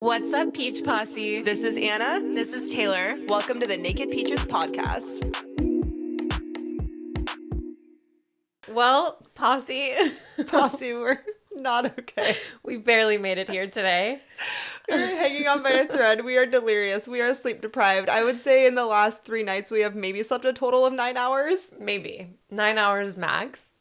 What's up, Peach Posse? This is Anna. This is Taylor. Welcome to the Naked Peaches podcast. Well, Posse. Posse, we're not okay. We barely made it here today. We're hanging on by a thread. We are delirious. We are sleep deprived. I would say in the last 3 nights we have maybe slept a total of 9 hours. Maybe. 9 hours max.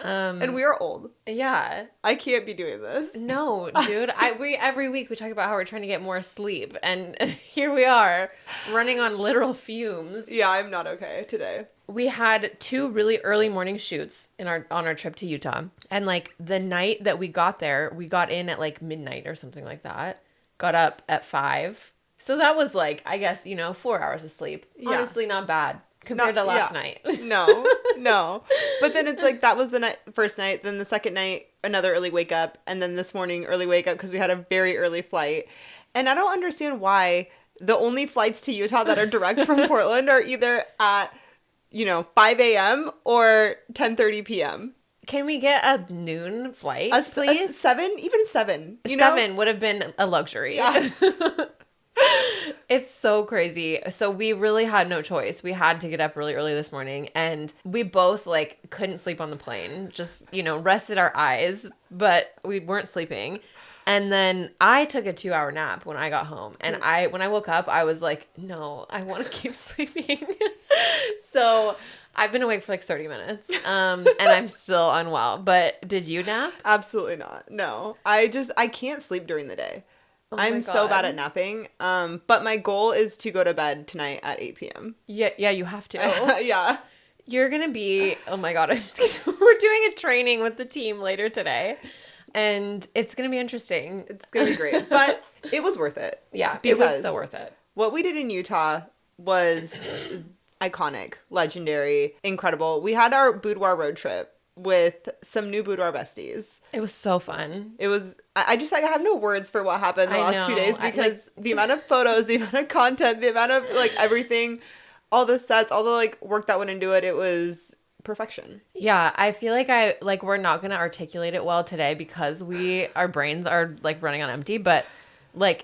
And we are old. Yeah. I can't be doing this. No, dude. Every week we talk about how we're trying to get more sleep, and here we are, running on literal fumes. Yeah, I'm not okay today. We had 2 really early morning shoots on our trip to Utah. And like the night that we got there, we got in at like midnight or something like that. Got up at 5. So that was like, I guess, 4 hours of sleep. Yeah. Honestly, not bad compared to last night. No. But then it's like that was the first night. Then the second night, another early wake up. And then this morning, early wake up because we had a very early flight. And I don't understand why the only flights to Utah that are direct from Portland are either at 5 a.m. or 10:30 p.m. Can we get a noon flight, please? A 7? Even 7. 7 would have been a luxury. Yeah. It's so crazy. So we really had no choice. We had to get up really early this morning, and we both couldn't sleep on the plane. Just, rested our eyes, but we weren't sleeping. And then I took a 2-hour nap when I got home. And when I woke up, I was like, no, I want to keep sleeping. So I've been awake for 30 minutes. And I'm still unwell. But did you nap? Absolutely not. No. I can't sleep during the day. Oh I'm so bad at napping. But my goal is to go to bed tonight at 8 p.m. Yeah, you have to. Yeah. You're going to be, oh my God, we're doing a training with the team later today. And it's going to be interesting. It's going to be great. But it was worth it. Yeah, it was so worth it. What we did in Utah was iconic, legendary, incredible. We had our Boudoir road trip with some new Boudoir besties. It was so fun. It was, I have no words for what happened the last 2 days because the amount of photos, the amount of content, the amount of everything, all the sets, all the work that went into it, it was perfection. Yeah, I feel like we're not going to articulate it well today because our brains are running on empty, but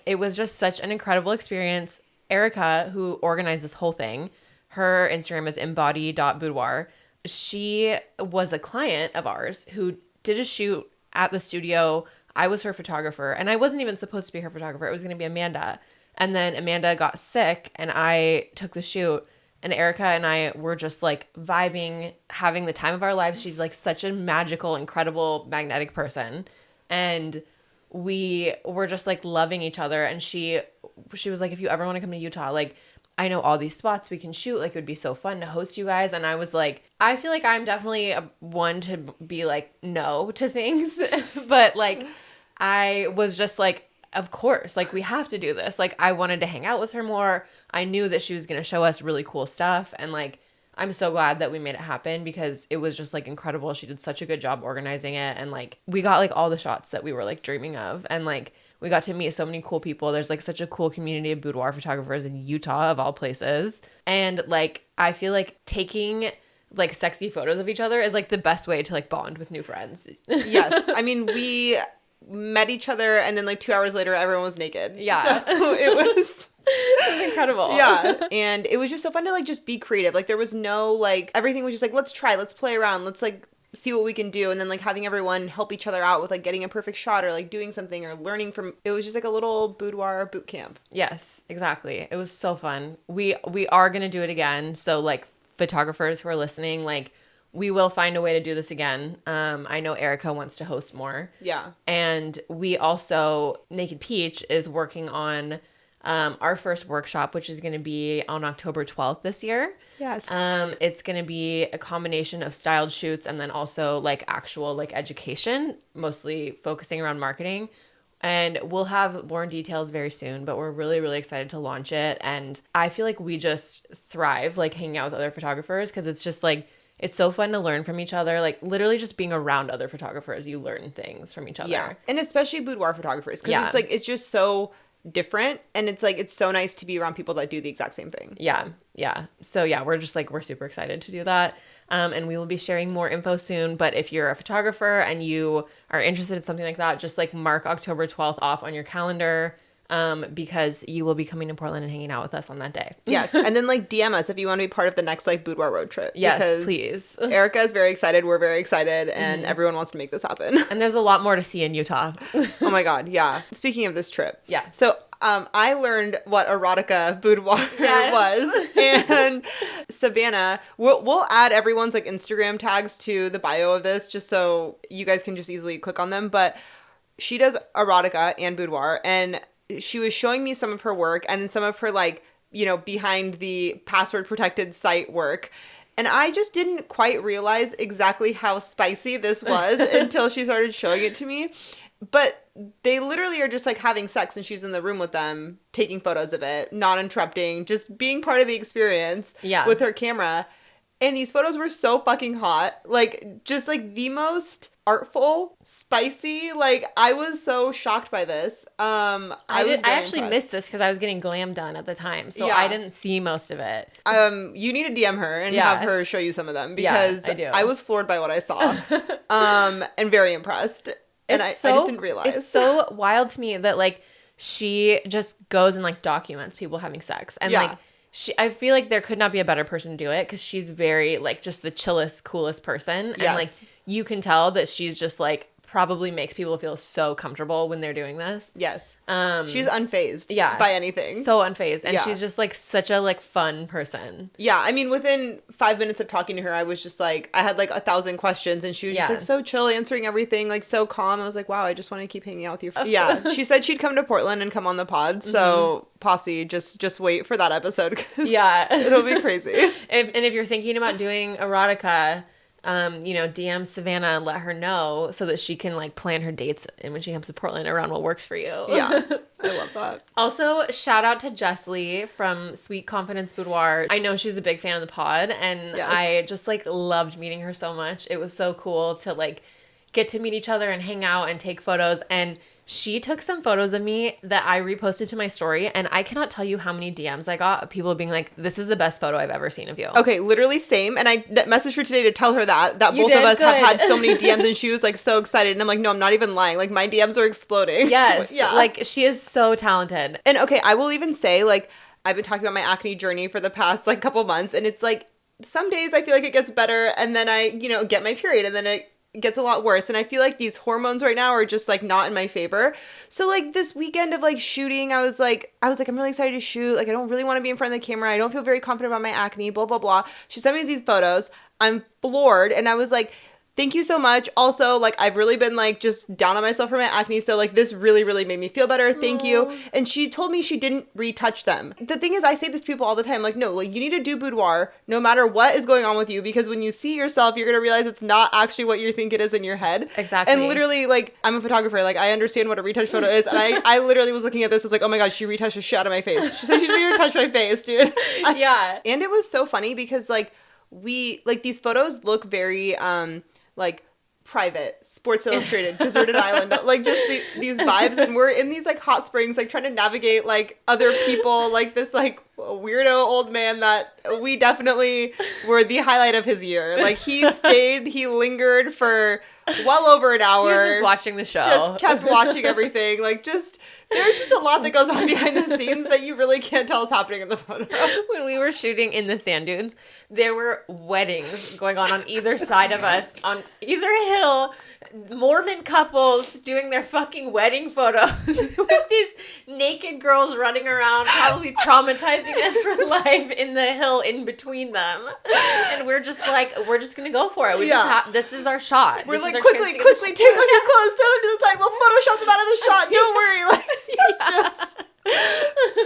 it was just such an incredible experience. Erica, who organized this whole thing, her Instagram is embody.boudoir. She was a client of ours who did a shoot at the studio. I was her photographer, and I wasn't even supposed to be her photographer. It was going to be Amanda. And then Amanda got sick, and I took the shoot. And Erica and I were just vibing, having the time of our lives. She's such a magical, incredible, magnetic person. And we were just loving each other. And she was like, if you ever want to come to Utah, I know all these spots we can shoot. It would be so fun to host you guys. And I was like, I feel like I'm definitely one to be no to things. But I was just of course, we have to do this. I wanted to hang out with her more. I knew that she was going to show us really cool stuff. And I'm so glad that we made it happen because it was just incredible. She did such a good job organizing it. And we got all the shots that we were dreaming of. And we got to meet so many cool people. There's such a cool community of boudoir photographers in Utah of all places. And I feel taking sexy photos of each other is the best way to bond with new friends. Yes. I mean, we met each other and then 2 hours later everyone was naked. Yeah. So it was incredible. Yeah. And it was just so fun to just be creative. There was no everything was just let's try, let's play around, let's see what we can do. And then having everyone help each other out with getting a perfect shot or doing something or learning from it was just a little boudoir boot camp. Yes, exactly. It was so fun. We are gonna do it again. So photographers who are listening, we will find a way to do this again. I know Erica wants to host more. Yeah. And we also, Naked Peach is working on our first workshop, which is going to be on October 12th this year. Yes. It's going to be a combination of styled shoots and then also actual education, mostly focusing around marketing. And we'll have more details very soon, but we're really, really excited to launch it. And I feel we just thrive hanging out with other photographers because it's just it's so fun to learn from each other. Literally just being around other photographers, you learn things from each other. Yeah. And especially boudoir photographers because it's just so different. And it's so nice to be around people that do the exact same thing. Yeah. Yeah. So yeah, we're just we're super excited to do that. And we will be sharing more info soon. But if you're a photographer and you are interested in something like that, just mark October 12th off on your calendar. because you will be coming to Portland and hanging out with us on that day. Yes. And then like DM us if you want to be part of the next like Boudoir road trip. Yes, because please. Erica is very excited. We're very excited. And everyone wants to make this happen. And there's a lot more to see in Utah. Oh my God. Yeah. Speaking of this trip. Yeah. So I learned what erotica boudoir was, and Savannah, we'll add everyone's like Instagram tags to the bio of this just so you guys can just easily click on them. But she does erotica and boudoir, and she was showing me some of her work and some of her like, you know, behind the password protected site work. And I just didn't quite realize exactly how spicy this was until she started showing it to me. But they literally are just like having sex and she's in the room with them, taking photos of it, not interrupting, just being part of the experience with her camera. And these photos were so fucking hot. Like, just like the most artful, spicy. Like, I was so shocked by this. I actually missed this because I was getting glam done at the time. So I didn't see most of it. You need to DM her and have her show you some of them because I was floored by what I saw. And very impressed. And I just didn't realize. It's so wild to me that, like, she just goes and, like, documents people having sex. And, like, I feel like there could not be a better person to do it because she's very, like, just the chillest, coolest person. And, like, you can tell that she's just, like, probably makes people feel so comfortable when they're doing this. Yes. She's unfazed by anything. So unfazed. And she's just like such a like fun person. Yeah. I mean, within 5 minutes of talking to her, I was just like, I had like 1,000 questions and she was just like so chill, answering everything, like so calm. I was like, wow, I just want to keep hanging out with you. Yeah. She said she'd come to Portland and come on the pod. So Posse, just wait for that episode. 'Cause it'll be crazy. If you're thinking about doing erotica, you know, DM Savannah and let her know so that she can like plan her dates and when she comes to Portland around what works for you. Yeah, I love that. Also, shout out to Jess Lee from Sweet Confidence Boudoir. I know she's a big fan of the pod, and I just like loved meeting her so much. It was so cool to like get to meet each other and hang out and take photos. And she took some photos of me that I reposted to my story, and I cannot tell you how many DMs I got of people being like, this is the best photo I've ever seen of you. Okay, literally same. And I messaged her today to tell her that both of us have had so many DMs, and she was like so excited. And I'm like, no, I'm not even lying. Like my DMs are exploding. Yes. Like she is so talented. And okay, I will even say like, I've been talking about my acne journey for the past like couple months, and it's like, some days I feel like it gets better, and then I, you know, get my period, and then it gets a lot worse. And I feel like these hormones right now are just like not in my favor. So like this weekend of like shooting, I was like, I'm really excited to shoot. Like I don't really want to be in front of the camera. I don't feel very confident about my acne, blah, blah, blah. She sent me these photos. I'm floored. And I was like, thank you so much. Also, like, I've really been, like, just down on myself for my acne, so, like, this really, really made me feel better. Thank you. And she told me she didn't retouch them. The thing is, I say this to people all the time, like, no, like, you need to do boudoir no matter what is going on with you, because when you see yourself, you're going to realize it's not actually what you think it is in your head. Exactly. And literally, like, I'm a photographer. Like, I understand what a retouch photo is. And I literally was looking at this as, like, oh, my God, she retouched the shit out of my face. She said she didn't even touch my face, dude. Yeah. And it was so funny because, like, these photos look very, like, private, Sports Illustrated, deserted island, like just these vibes, and we're in these like hot springs, like trying to navigate like other people, like this like weirdo old man that we definitely were the highlight of his year. Like he lingered for well over an hour. He was just watching the show. Just kept watching everything. Like there's just a lot that goes on behind the scenes that you really can't tell is happening in the photo. When we were shooting in the sand dunes, there were weddings going on either side of us, on either hill, Mormon couples doing their fucking wedding photos with these naked girls running around, probably traumatizing them for life in the hill in between them. And we're just like, we're just going to go for it. This is our shot. We're like, quickly, take off your clothes, throw them to the side, we'll Photoshop them out of the shot. Don't worry. Like, just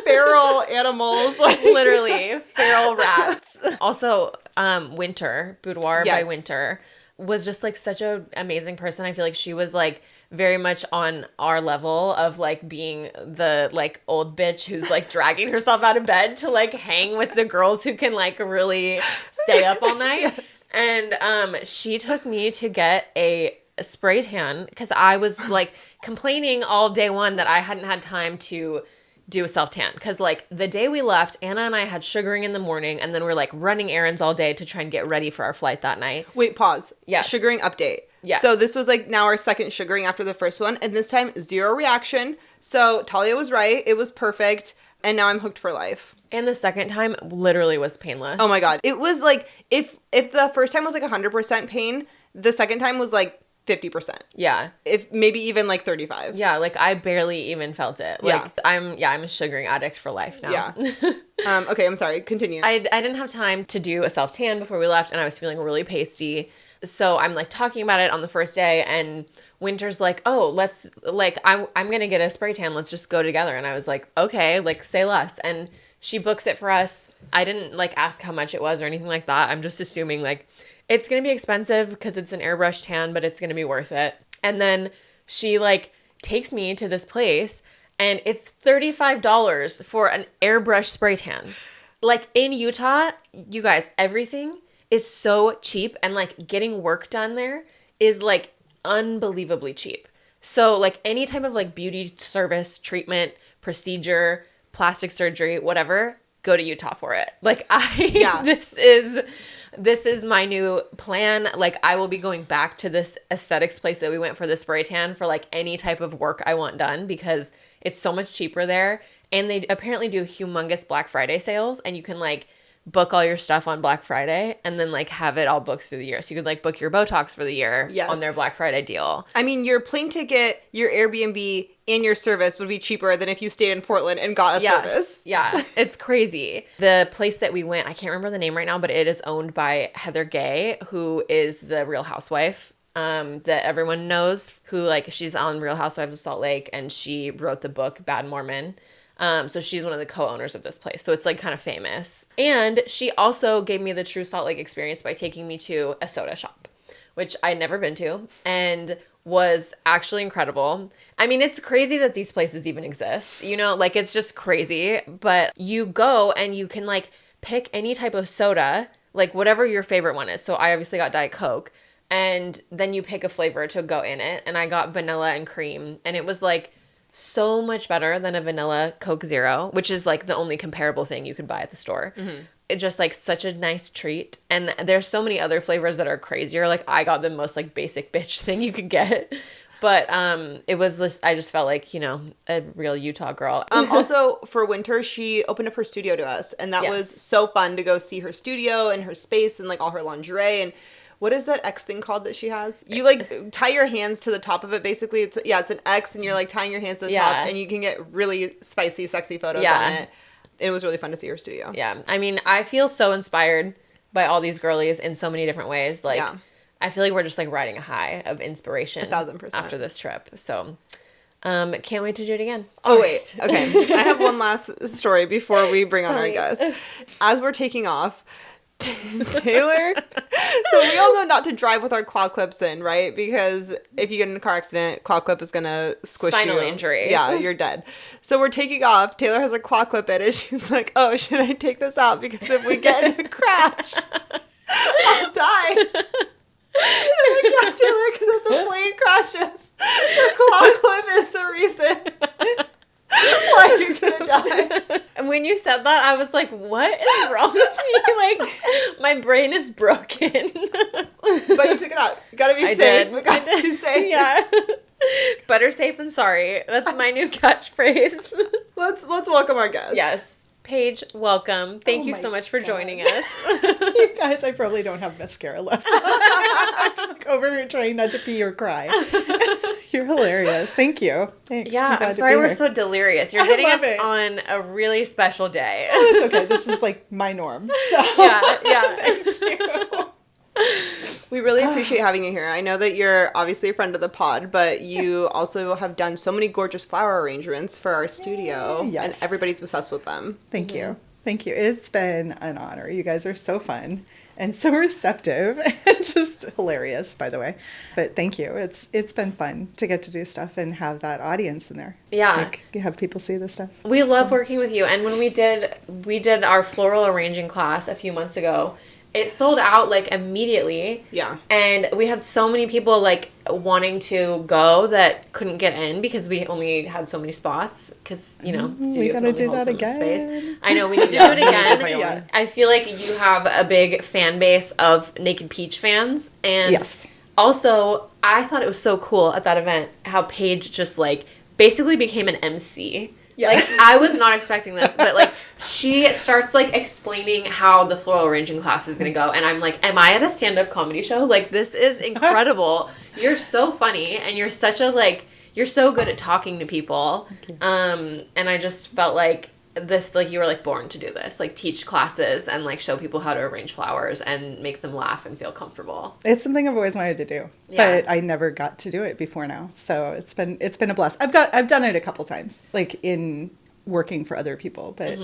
feral animals. Like. Literally, feral rats. Also, Winter, Boudoir by Winter, was just like such an amazing person. I feel like she was like very much on our level of like being the like old bitch who's like dragging herself out of bed to like hang with the girls who can like really stay up all night. Yes. And she took me to get a spray tan because I was like complaining all day one that I hadn't had time to do a self tan, because like the day we left, Anna and I had sugaring in the morning, and then we're like running errands all day to try and get ready for our flight that night. Wait, pause. Yes. Sugaring update. Yes. So this was like now our second sugaring after the first one, and this time 0 reaction, So Talia was right. It was perfect. And now I'm hooked for life. And the second time literally was painless. Oh my God. It was like, if the first time was like 100% pain, the second time was like 50%. Yeah. If maybe even like 35. Yeah, like I barely even felt it. Like I'm a sugaring addict for life now. Yeah. Okay, I'm sorry. Continue. I didn't have time to do a self-tan before we left, and I was feeling really pasty. So I'm like talking about it on the first day, and Winter's like, "Oh, let's like I'm gonna get a spray tan. Let's just go together." And I was like, "Okay, like say less." And she books it for us. I didn't like ask how much it was or anything like that. I'm just assuming like it's gonna be expensive because it's an airbrush tan, but it's gonna be worth it. And then she like takes me to this place, and it's $35 for an airbrush spray tan. Like in Utah, you guys, everything is so cheap, and like getting work done there is like unbelievably cheap. So like any type of like beauty service, treatment, procedure, plastic surgery, whatever, go to Utah for it. Like this is my new plan. Like I will be going back to this aesthetics place that we went for the spray tan for like any type of work I want done, because it's so much cheaper there. And they apparently do humongous Black Friday sales, and you can like book all your stuff on Black Friday and then like have it all booked through the year. So you could like book your Botox for the year on their Black Friday deal. I mean, your plane ticket, your Airbnb, and your service would be cheaper than if you stayed in Portland and got a service. Yeah, it's crazy. The place that we went, I can't remember the name right now, but it is owned by Heather Gay, who is the Real Housewife that everyone knows, who like she's on Real Housewives of Salt Lake, and she wrote the book Bad Mormon. So she's one of the co-owners of this place. So it's like kind of famous. And she also gave me the true Salt Lake experience by taking me to a soda shop, which I'd never been to and was actually incredible. I mean, it's crazy that these places even exist, you know, like it's just crazy. But you go and you can like pick any type of soda, like whatever your favorite one is. So I obviously got Diet Coke, and then you pick a flavor to go in it. And I got vanilla and cream, and it was like so much better than a vanilla Coke Zero, which is like the only comparable thing you could buy at the store. Mm-hmm. It's just like such a nice treat. And there's so many other flavors that are crazier. Like I got the most like basic bitch thing you could get. But it was just, I just felt like, you know, a real Utah girl. Also for Winter, she opened up her studio to us, and that was so fun to go see her studio and her space and like all her lingerie. And what is that X thing called that she has? You like tie your hands to the top of it. Basically, it's an X, and you're like tying your hands to the top, and you can get really spicy, sexy photos on it. It was really fun to see her studio. Yeah, I mean, I feel so inspired by all these girlies in so many different ways. Like, I feel like we're just like riding a high of inspiration 1,000% after this trip. So, can't wait to do it again. Oh, wait. Okay. I have one last story before we bring on our guest. As we're taking off, Taylor, so we all know not to drive with our claw clips in, right? Because if you get in a car accident, claw clip is gonna squish Spinal you. injury. Yeah, you're dead. So we're taking off. Taylor has her claw clip in, and she's like, "Oh, should I take this out? Because if we get in a crash, I'll die." I'm like, "Yeah, Taylor, because if the plane crashes, the claw clip is the reason why you're gonna die." When you said that, I was like, what is wrong with me? Like, my brain is broken. But you took it out. You gotta be safe. We gotta be safe. Yeah. Better safe than sorry. That's my new catchphrase. Let's welcome our guest. Yes. Paige, welcome. Thank you so much for joining us. You guys, I probably don't have mascara left. I'm like over here trying not to pee or cry. You're hilarious. Thank you. Thanks. Yeah, I'm sorry we're so delirious. You're getting us on a really special day. Oh, it's okay. This is like my norm. So. Yeah. Thank you. We really appreciate having you here. I know that you're obviously a friend of the pod, but you also have done so many gorgeous flower arrangements for our studio. Yes. And everybody's obsessed with them. Thank you. Thank you. It's been an honor. You guys are so fun and so receptive and just hilarious, by the way. But thank you. It's been fun to get to do stuff and have that audience in there. Yeah. Like, have people see this stuff. We love working with you. And when we did our floral arranging class a few months ago, it sold out like immediately. Yeah. And we had so many people like wanting to go that couldn't get in because we only had so many spots because, you know, we gotta do that again. Space. I know we need to do it again. Yeah. I feel like you have a big fan base of Naked Peach fans. And yes. Also, I thought it was so cool at that event how Paige just like basically became an MC. Yeah. Like, I was not expecting this, but, like, she starts, like, explaining how the floral arranging class is going to go, and I'm like, am I at a stand-up comedy show? Like, this is incredible. You're so funny, and you're such a, like, you're so good at talking to people. And I just felt like this, like, you were, like, born to do this. Like, teach classes and, like, show people how to arrange flowers and make them laugh and feel comfortable. It's something I've always wanted to do, but I never got to do it before now. So it's been a blast. I've done it a couple times, like in working for other people, but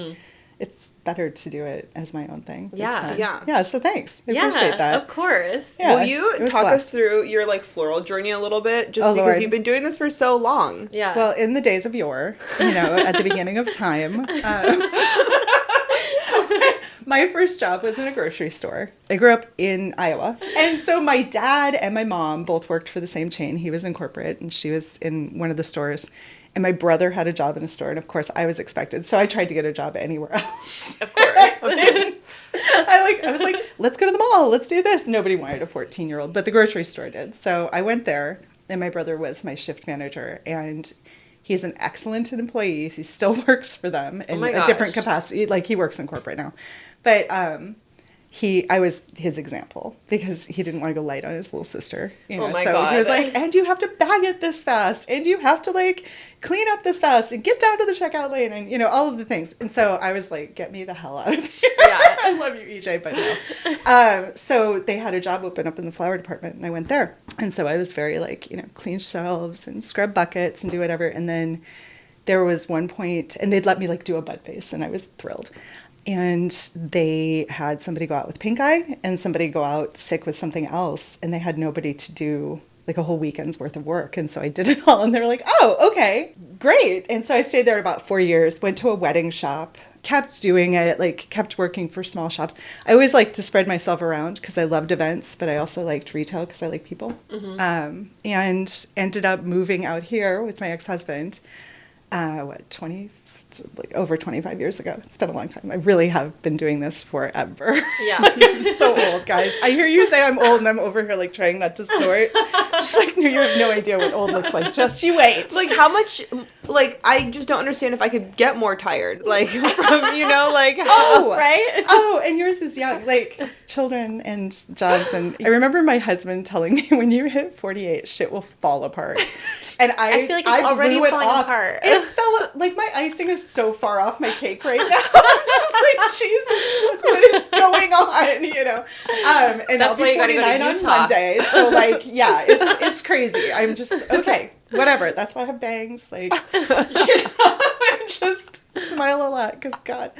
it's better to do it as my own thing. Yeah. So thanks. I appreciate that. Of course. Yeah, will you talk us through your like floral journey a little bit, just because Lord. you've been doing this for so long? Yeah. Well, in the days of yore, at the beginning of time, my first job was in a grocery store. I grew up in Iowa. And so my dad and my mom both worked for the same chain. He was in corporate and she was in one of the stores. And my brother had a job in a store. And of course, I was expected. So I tried to get a job anywhere else. Of course. I was like, let's go to the mall. Let's do this. Nobody wanted a 14-year-old, but the grocery store did. So I went there and my brother was my shift manager. And he's an excellent employee. He still works for them in a different capacity. Like he works in corporate now. But I was his example because he didn't want to go light on his little sister. Oh my so God. he was like, and you have to bag it this fast, and you have to like clean up this fast, and get down to the checkout lane, and all of the things. And so I was like, get me the hell out of here. Yeah. I love you, EJ, but no. So they had a job open up in the flower department, and I went there. And so I was very like, clean shelves and scrub buckets and do whatever. And then there was one point, and they'd let me like do a bud vase, and I was thrilled. And they had somebody go out with pink eye and somebody go out sick with something else. And they had nobody to do like a whole weekend's worth of work. And so I did it all. And they were like, oh, okay, great. And so I stayed there about 4 years, went to a wedding shop, kept doing it, like kept working for small shops. I always liked to spread myself around because I loved events, but I also liked retail because I like people. And ended up moving out here with my ex-husband, over 25 years ago. It's been a long time. I really have been doing this forever. Yeah. Like, I'm so old, guys. I hear you say I'm old and I'm over here like trying not to snort. Just like, you have no idea what old looks like. Just you wait. Like how much, like I just don't understand if I could get more tired. Like, like oh, right? Oh, and yours is young. Like children and jobs. And I remember my husband telling me when you hit 48, shit will fall apart. And I feel like it's already falling apart. It fell, like my icing is so far off my cake right now. I'm just like, Jesus, what is going on? And That's I'll why be you gotta go to 49 on Utah. Monday. So like, yeah, it's crazy. I'm just, okay, whatever. That's why I have bangs. Like, I just smile a lot because God.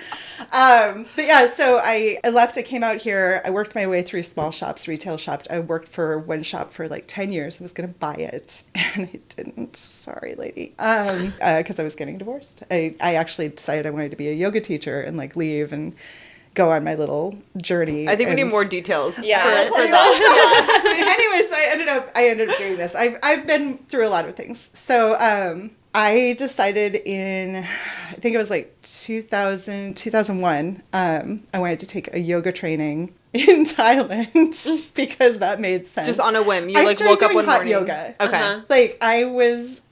But yeah, so I left, I came out here, I worked my way through small shops, retail shops. I worked for one shop for like 10 years. I was going to buy it and I didn't. Sorry, lady. Because I was getting divorced. I actually decided I wanted to be a yoga teacher and like leave and go on my little journey. I think we need more details. Yeah. For that. Anyway, so I ended up doing this. I've been through a lot of things. So I decided in, I think it was like 2001, I wanted to take a yoga training in Thailand because that made sense. Just on a whim. You I like started woke up doing one hot morning. yoga. Okay. Uh-huh. Like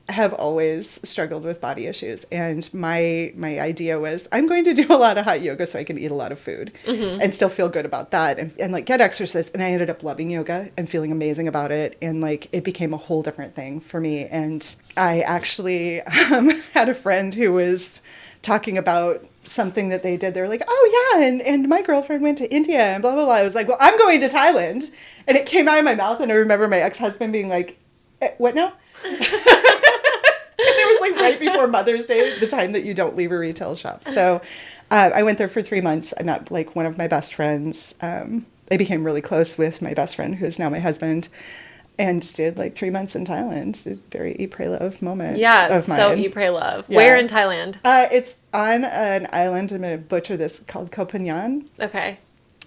have always struggled with body issues, and my idea was I'm going to do a lot of hot yoga so I can eat a lot of food and still feel good about that and like get exercise. And I ended up loving yoga and feeling amazing about it, and like it became a whole different thing for me. And I actually had a friend who was talking about something that they did. They were like, oh yeah, and my girlfriend went to India and blah blah blah. I was like, well, I'm going to Thailand, and it came out of my mouth, and I remember my ex-husband being like, what now? It was like right before Mother's Day, the time that you don't leave a retail shop. So I went there for 3 months. I met like one of my best friends. I became really close with my best friend, who is now my husband, and did like 3 months in Thailand. A very eat, pray, love moment. Yeah, of mine. so eat, pray, love. Yeah. Where in Thailand? It's on an island. I'm going to butcher this, called Koh Phangan, Okay.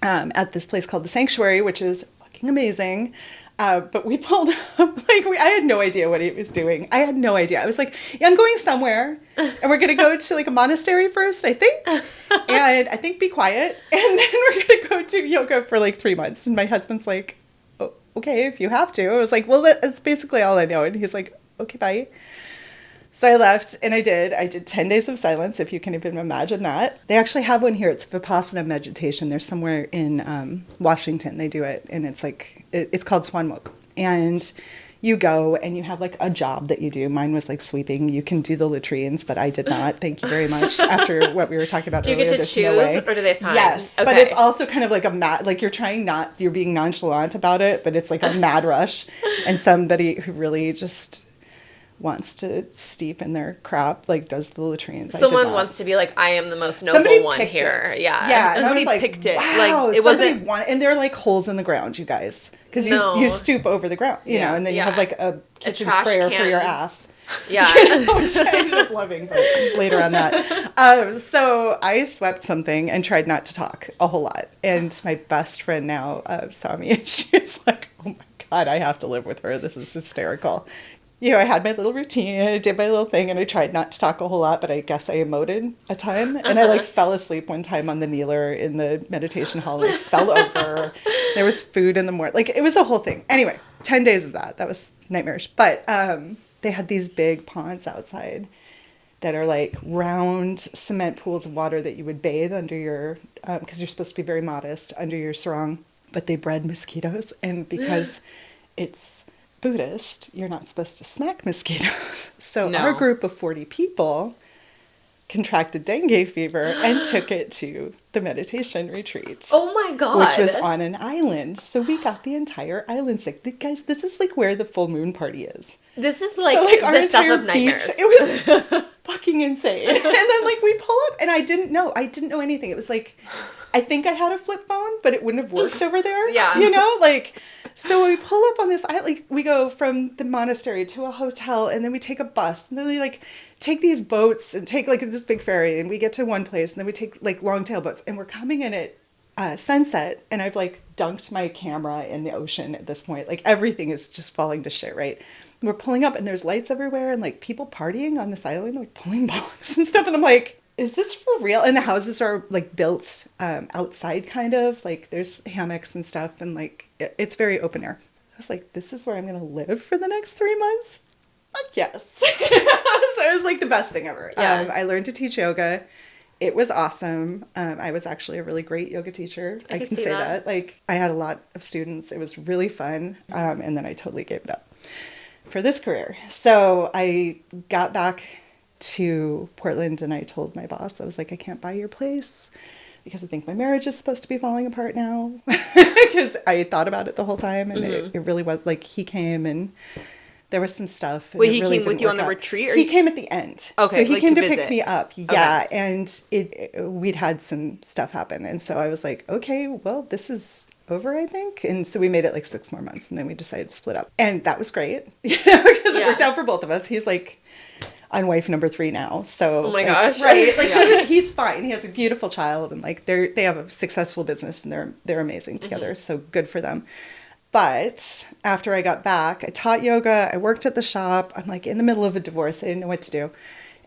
at this place called the Sanctuary, which is fucking amazing. But we pulled up, like, I had no idea what he was doing. I had no idea. I was like, yeah, I'm going somewhere, and we're going to go to, like, a monastery first, I think, and I think be quiet, and then we're going to go do yoga for, like, 3 months. And my husband's like, oh, okay, if you have to. I was like, well, that's basically all I know. And he's like, okay, bye. So I left and I did 10 days of silence, if you can even imagine that. They actually have one here. It's Vipassana meditation. They're somewhere in Washington. They do it. And it's like, it's called Swanmok. And you go and you have like a job that you do. Mine was like sweeping. You can do the latrines, but I did not. Thank you very much. After what we were talking about do you earlier, get to choose or do they sign? Yes, okay. but it's also kind of like like you're being nonchalant about it, but it's like a mad rush. And somebody who really just wants to steep in their crap, like does the latrines. Someone wants to be like, I am the most noble one here. It. Yeah. Yeah. And somebody I was like, picked it. Wow, Like it wasn't and there are like holes in the ground, you guys. Because you stoop over the ground, you know, and then you have like a kitchen sprayer for your ass. Yeah. You know, which I ended up loving, but later on that. So I swept something and tried not to talk a whole lot. And my best friend now saw me and she was like, oh my God, I have to live with her. This is hysterical. You know, I had my little routine and I did my little thing and I tried not to talk a whole lot, but I guess I emoted a time. And I like fell asleep one time on the kneeler in the meditation hall and I fell over. There was food in the morning. Like it was a whole thing. Anyway, 10 days of that. That was nightmarish. But they had these big ponds outside that are like round cement pools of water that you would bathe under your, because you're supposed to be very modest, under your sarong. But they bred mosquitoes. And because it's Buddhist, you're not supposed to smack mosquitoes. So our group of 40 people contracted dengue fever and took it to the meditation retreat. Oh my God. Which was on an island. So we got the entire island sick. Guys, this is like where the full moon party is. This is like, our the stuff entire of nightmares. Beach, it was fucking insane. And then like we pull up and I didn't know anything. It was like, I think I had a flip phone, but it wouldn't have worked over there. Yeah. You know, like, so we pull up on this, like, we go from the monastery to a hotel and then we take a bus and then we like take these boats and take like this big ferry and we get to one place and then we take like long tail boats and we're coming in at sunset and I've like dunked my camera in the ocean at this point. Like everything is just falling to shit, right? And we're pulling up and there's lights everywhere and like people partying on this island, like pulling bongs and stuff. And I'm like, is this for real? And the houses are like built outside kind of, like there's hammocks and stuff and like it's very open air. I was like, this is where I'm going to live for the next 3 months? Fuck yes. So it was like the best thing ever. Yeah. I learned to teach yoga. It was awesome. I was actually a really great yoga teacher. I can say that. Like I had a lot of students. It was really fun. And then I totally gave it up for this career. So I got back to Portland and I told my boss, I was like, I can't buy your place because I think my marriage is supposed to be falling apart now. Because I thought about it the whole time and it really was like he came and there was some stuff. Wait, he came with you on the retreat? Or he came at the end. Okay, so he like came to visit. pick me up. Yeah, okay. And we'd had some stuff happen. And so I was like, okay, well, this is over, I think. And so we made it like 6 more months and then we decided to split up. And that was great, you know, because it worked out for both of us. He's like on wife number 3 now. So oh my like, gosh, right? Like he's fine. He has a beautiful child and like they have a successful business and they're amazing together. So good for them. But after I got back, I taught yoga. I worked at the shop. I'm like in the middle of a divorce. I didn't know what to do.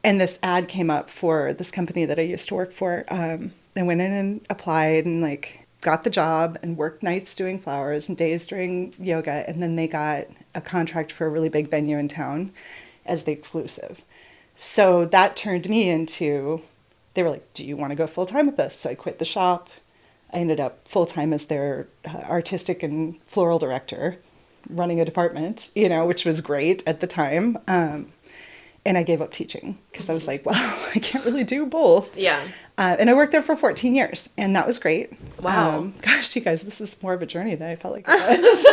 And this ad came up for this company that I used to work for. I went in and applied and like got the job and worked nights doing flowers and days doing yoga. And then they got a contract for a really big venue in town as the exclusive. So that turned me into, they were like, do you want to go full time with us? So I quit the shop. I ended up full time as their artistic and floral director, running a department, you know, which was great at the time. And I gave up teaching because I was like, well, I can't really do both. Yeah. And I worked there for 14 years and that was great. Wow. Gosh, you guys, this is more of a journey than I felt like it was.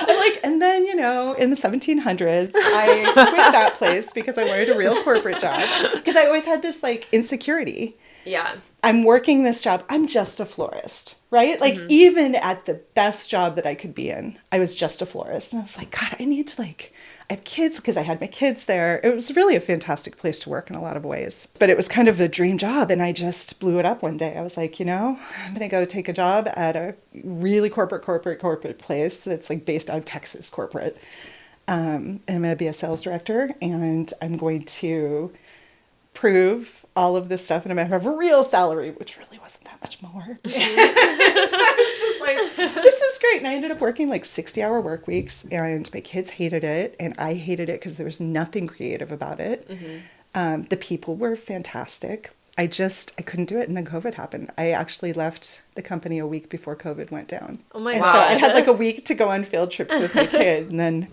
I'm like, and then, you know, in the 1700s, I quit that place because I wanted a real corporate job because I always had this like insecurity. Yeah. I'm working this job. I'm just a florist, right? Like even at the best job that I could be in, I was just a florist. And I was like, God, I need to like, I have kids because I had my kids there. It was really a fantastic place to work in a lot of ways, but it was kind of a dream job. And I just blew it up one day. I was like, you know, I'm going to go take a job at a really corporate place that's like based out of Texas corporate. And I'm going to be a sales director and I'm going to prove all of this stuff and I'm going to have a real salary, which really wasn't that much more. And I was just like, this is great. And I ended up working like 60-hour work weeks, and my kids hated it, and I hated it because there was nothing creative about it. The people were fantastic. I couldn't do it. And then COVID happened. I actually left the company a week before COVID went down. Oh my and God. So I had like a week to go on field trips with my kid, and then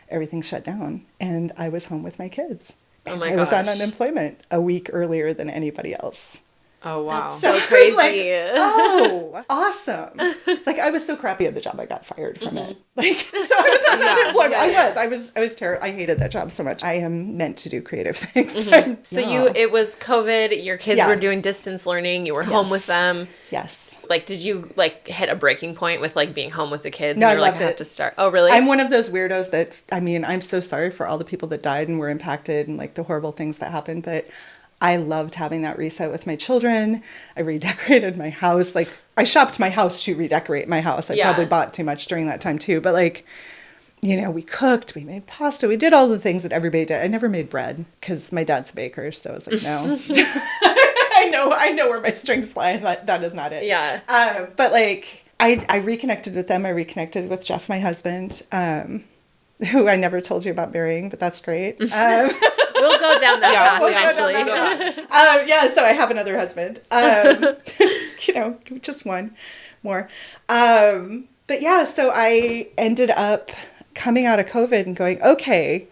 everything shut down, and I was home with my kids. Oh my I was on gosh. unemployment a week earlier than anybody else. Oh, wow. That's So so I was crazy. like, oh, awesome. Like, I was so crappy at the job, I got fired from it. Like, so I was on unemployment. yeah. I was terrible. I hated that job so much. I am meant to do creative things. So it was COVID, your kids Yeah. were doing distance learning, you were home with Yes. them. Yes. Like, did you like hit a breaking point with like being home with the kids? No, and you're I like, loved I have it. to start. Oh, really? I'm one of those weirdos that, I mean, I'm so sorry for all the people that died and were impacted and like the horrible things that happened, but I loved having that reset with my children. I redecorated my house. Like, I shopped my house to redecorate my house. I Yeah. probably bought too much during that time too, but like, you know, we cooked, we made pasta, we did all the things that everybody did. I never made bread because my dad's a baker, so I was like, no. I know where my strengths lie. That is not it. Yeah. But like, I reconnected with them. I reconnected with Jeff, my husband, who I never told you about marrying, but that's great. We'll go down that path we'll go down eventually. that path. Yeah, so I have another husband. You know, just one more. But yeah, so I ended up coming out of COVID and going, okay,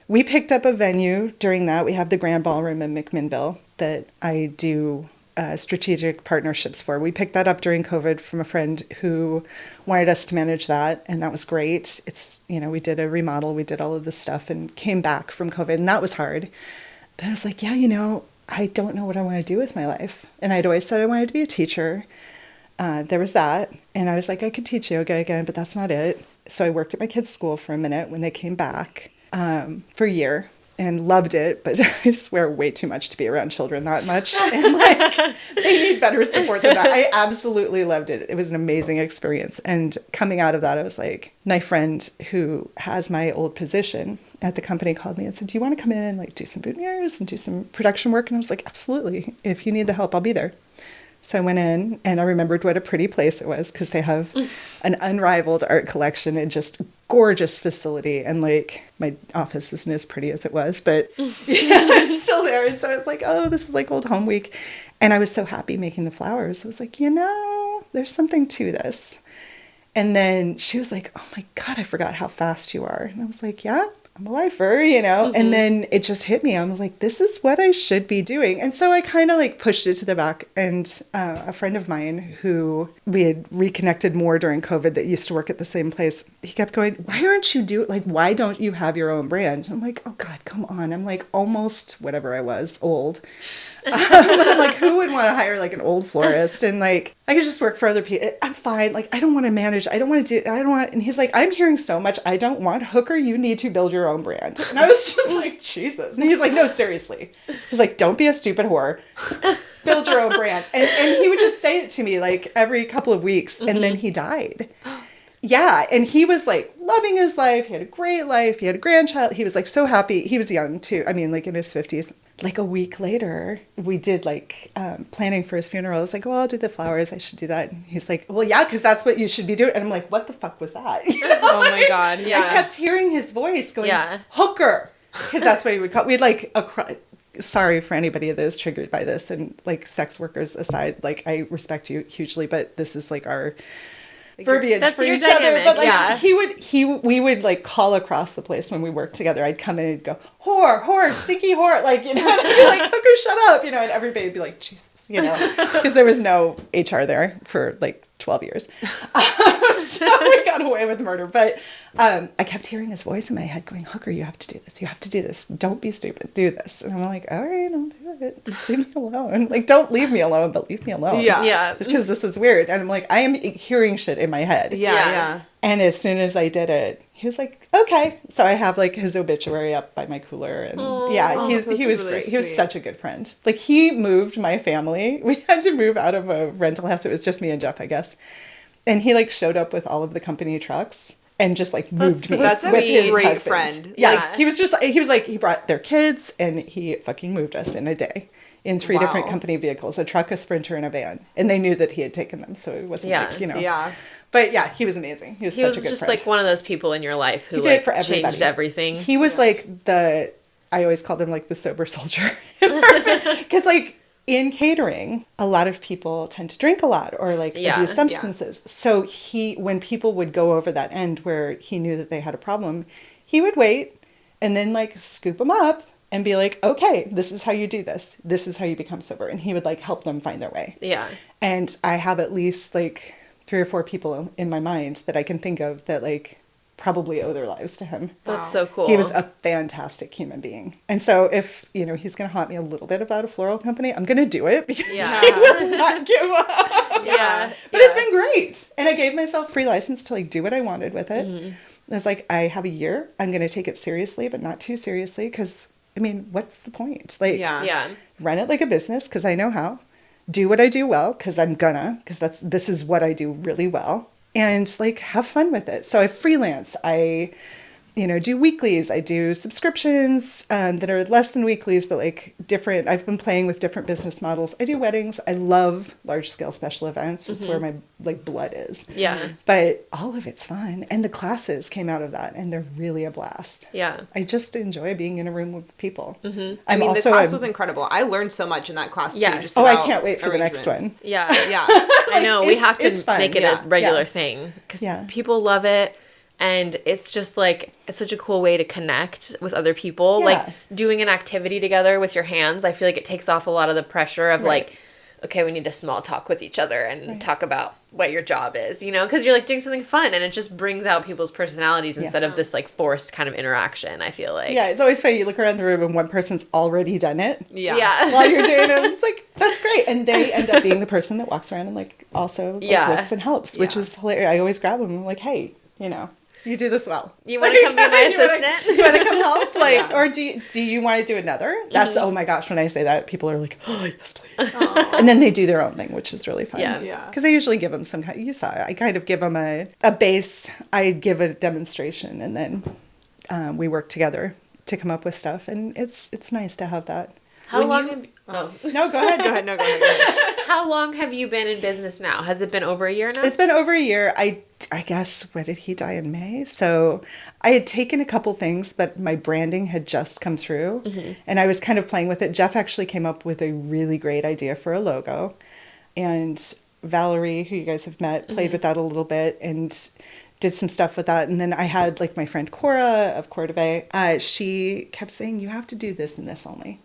we picked up a venue during that. We have the Grand Ballroom in McMinnville that I do strategic partnerships for. We picked that up during COVID from a friend who wanted us to manage that, and that was great. It's, you know, we did a remodel, we did all of this stuff and came back from COVID, and that was hard. But I was like, yeah, you know, I don't know what I want to do with my life. And I'd always said I wanted to be a teacher. There was that. And I was like, I could teach yoga again, but that's not it. So I worked at my kids' school for a minute when they came back for a year. And loved it, but I swear way too much to be around children that much. And like, they need better support than that. I absolutely loved it. It was an amazing experience. And coming out of that, I was like, my friend who has my old position at the company called me and said, do you want to come in and like do some boudoirs and do some production work? And I was like, absolutely. If you need the help, I'll be there. So I went in and I remembered what a pretty place it was because they have an unrivaled art collection and just gorgeous facility. And like my office isn't as pretty as it was, but yeah, it's still there. And so I was like, oh, this is like old home week. And I was so happy making the flowers. I was like, you know, there's something to this. And then she was like, oh my God, I forgot how fast you are. And I was like, yeah, I'm a lifer, you know? And then it just hit me. I was like, this is what I should be doing. And so I kind of like pushed it to the back. And a friend of mine who we had reconnected more during COVID that used to work at the same place, he kept going, why aren't you why don't you have your own brand? I'm like, oh God, come on. I'm like almost whatever I was, old. I'm like, who would want to hire like an old florist? And like, I could just work for other people. I'm fine. Like, I don't want to manage. I don't want to do, I don't want, and he's like, I'm hearing so much. I don't want hooker. You need to build your own brand. And I was just like, Jesus. And he's like, no, seriously. He's like, don't be a stupid whore. Build your own brand. And he would just say it to me like every couple of weeks. And then he died. Yeah. And he was like loving his life. He had a great life. He had a grandchild. He was like so happy. He was young too. I mean, like in his 50s. Like a week later, we did like planning for his funeral. I was like, well, I'll do the flowers. I should do that. And he's like, well, yeah, because that's what you should be doing. And I'm like, what the fuck was that? You know? Oh my God. Yeah. I kept hearing his voice going, Yeah. hooker. Because that's what he would call. We'd like, sorry for anybody that is triggered by this. And like sex workers aside, like I respect you hugely, but this is like our verbiage That's for your each other. dynamic, But like yeah. we would like call across the place when we worked together. I'd come in and he'd go, whore, stinky whore, like, you know, and I'd be like, hooker, shut up, you know, and everybody would be like, Jesus, you know, because there was no HR there for like 12 years. So we got away with murder. But I kept hearing his voice in my head going, hooker, you have to do this. You have to do this. Don't be stupid. Do this. And I'm like, all right, I'll do it. Just leave me alone. Like, don't leave me alone, but leave me alone. Yeah. Yeah. Because this is weird. And I'm like, I am hearing shit in my head. Yeah. And as soon as I did it, he was like, okay. So I have like his obituary up by my cooler. And yeah, he was that's great. really He was sweet. such a good friend. Like he moved my family. We had to move out of a rental house. It was just me and Jeff, I guess. And he like showed up with all of the company trucks and just like moved me That's a with his great husband. friend. Yeah. Yeah. Like, he was like, he brought their kids and he fucking moved us in a day. in 3 different Wow. company vehicles, a truck, a Sprinter, and a van. And they knew that he had taken them. So it wasn't Yeah. like, you know. Yeah. But yeah, he was amazing. He was He such was a good just friend. like one of those people in your life who He did it like for everybody. changed everything. He was like I always called him like the sober soldier. Because like in catering, a lot of people tend to drink a lot or like Yeah, abuse yeah. substances. So when people would go over that end where he knew that they had a problem, he would wait and then like scoop them up and be like, okay, this is how you do this. This is how you become sober. And he would like help them find their way. Yeah. And I have at least like 3 or 4 people in my mind that I can think of that like probably owe their lives to him. That's Wow. so cool. He was a fantastic human being. And so if, you know, he's going to haunt me a little bit about a floral company, I'm going to do it because Yeah. he will not give up. Yeah. But it's been great. And I gave myself free license to like do what I wanted with it. Mm-hmm. I was like, I have a year. I'm going to take it seriously, but not too seriously because, I mean, what's the point? Like, Yeah. Yeah. run it like a business because I know how. Do what I do well because I'm gonna, because this is what I do really well. And like have fun with it. So I freelance. I, you know, do weeklies. I do subscriptions that are less than weeklies, but like different. I've been playing with different business models. I do weddings. I love large scale special events. It's where my like blood is. Yeah. But all of it's fun. And the classes came out of that and they're really a blast. Yeah. I just enjoy being in a room with people. I I'm mean, the also class a- was incredible. I learned so much in that class too. Yes. Just Oh, I about can't wait for the next arrangements. one. Yeah. Yeah. I know. We it's- have to it's fun. make it Yeah. a regular Yeah. thing because Yeah. people love it. And it's just like, it's such a cool way to connect with other people. Yeah. Like doing an activity together with your hands, I feel like it takes off a lot of the pressure of Right. like, okay, we need to small talk with each other and talk about what your job is, you know, because you're like doing something fun and it just brings out people's personalities instead of this like forced kind of interaction, I feel like. Yeah, it's always funny. You look around the room and one person's already done it Yeah. Yeah. while you're doing it. It's like, that's great. And they end up being the person that walks around and like also like, Yeah. looks and helps, which Yeah. is hilarious. I always grab them. I'm like, hey, you know, you do this well. You want to come be my You wanna- assistant? You want to come help? Like, Yeah. or do you want to do another? That's, oh my gosh, when I say that, people are like, oh, yes, please. And then they do their own thing, which is really fun. Yeah. Yeah. Because I usually give them some kind, you saw it. I kind of give them a base. I give a demonstration and then we work together to come up with stuff. And it's nice to have that. How When long you- have, oh. No, go ahead. Go ahead. No, go ahead. Go ahead. How long have you been in business now? Has it been over a year now? It's been over a year. I guess, what did he die in May? So I had taken a couple things, but my branding had just come through and I was kind of playing with it. Jeff actually came up with a really great idea for a logo. And Valerie, who you guys have met, played with that a little bit and did some stuff with that. And then I had like my friend Cora of Cordove. She kept saying, you have to do this and this only.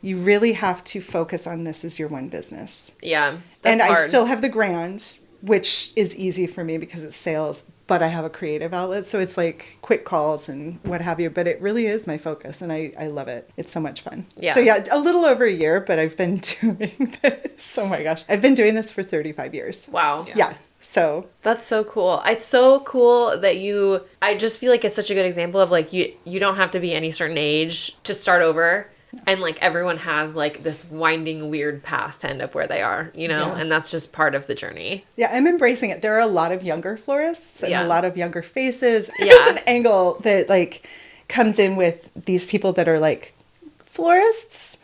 You really have to focus on this as your one business. Yeah. That's And hard. I still have the grand, which is easy for me because it's sales, but I have a creative outlet. So it's like quick calls and what have you. But it really is my focus and I love it. It's so much fun. Yeah. So yeah, a little over a year, but I've been doing this. Oh my gosh. I've been doing this for 35 years. Wow. Yeah. So That's so cool. It's so cool that I just feel like it's such a good example of like, you don't have to be any certain age to start over. And like everyone has like this winding weird path to end up where they are, you know, Yeah. and that's just part of the journey. yeah, I'm embracing it. There are a lot of younger florists and Yeah. a lot of younger faces. Yeah. There's an angle that like comes in with these people that are like florists,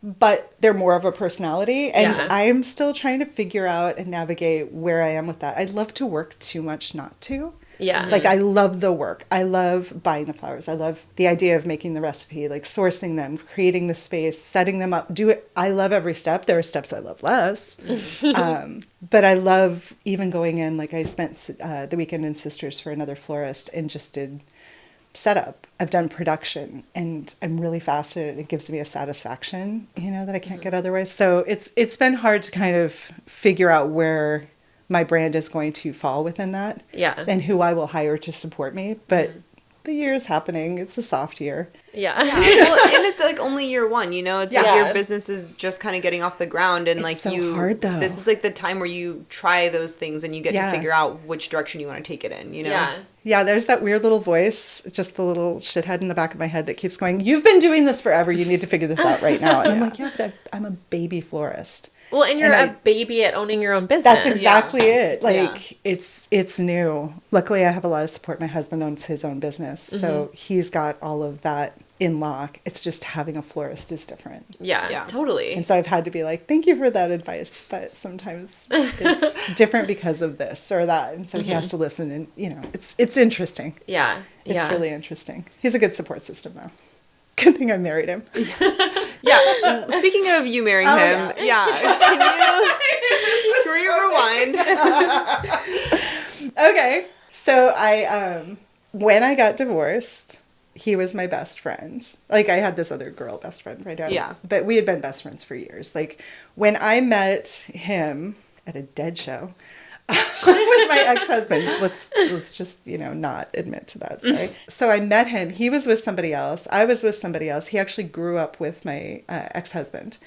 but they're more of a personality. And Yeah. I'm still trying to figure out and navigate where I am with that. I'd love to work too much not to. Yeah. Like I love the work. I love buying the flowers. I love the idea of making the recipe, like sourcing them, creating the space, setting them up. Do it. I love every step. There are steps I love less. But I love even going in, like I spent the weekend in Sisters for another florist and just did setup. I've done production and I'm really fast at it. It gives me a satisfaction, you know, that I can't get otherwise. So it's been hard to kind of figure out where my brand is going to fall within that. Yeah. And who I will hire to support me. But the year is happening. It's a soft year. Yeah. Well, and it's like only year one, you know, it's like Yeah. your business is just kind of getting off the ground and It's like so you, hard, though. this is like the time where you try those things and you get Yeah. to figure out which direction you want to take it in, you know? Yeah. Yeah, there's that weird little voice, just the little shithead in the back of my head that keeps going, you've been doing this forever. You need to figure this out right now. And I'm like, yeah, but I'm a baby florist. Well, and you're And a baby at owning your own business. That's exactly it. Like Yeah. it's new. Luckily I have a lot of support. My husband owns his own business. So he's got all of that in lock. It's just having a florist is different. Yeah, totally. And so I've had to be like, thank you for that advice, but sometimes it's different because of this or that. And so he has to listen, and, you know, it's interesting. Yeah. It's really interesting. He's a good support system, though. Good thing I married him. Yeah. Speaking of you marrying him, can you rewind? Okay. So when I got divorced, he was my best friend. Like, I had this other girl best friend right now. Yeah. But we had been best friends for years. Like, when I met him at a dead show with my ex-husband, let's just, you know, not admit to that. Sorry. So I met him. He was with somebody else. I was with somebody else. He actually grew up with my ex-husband.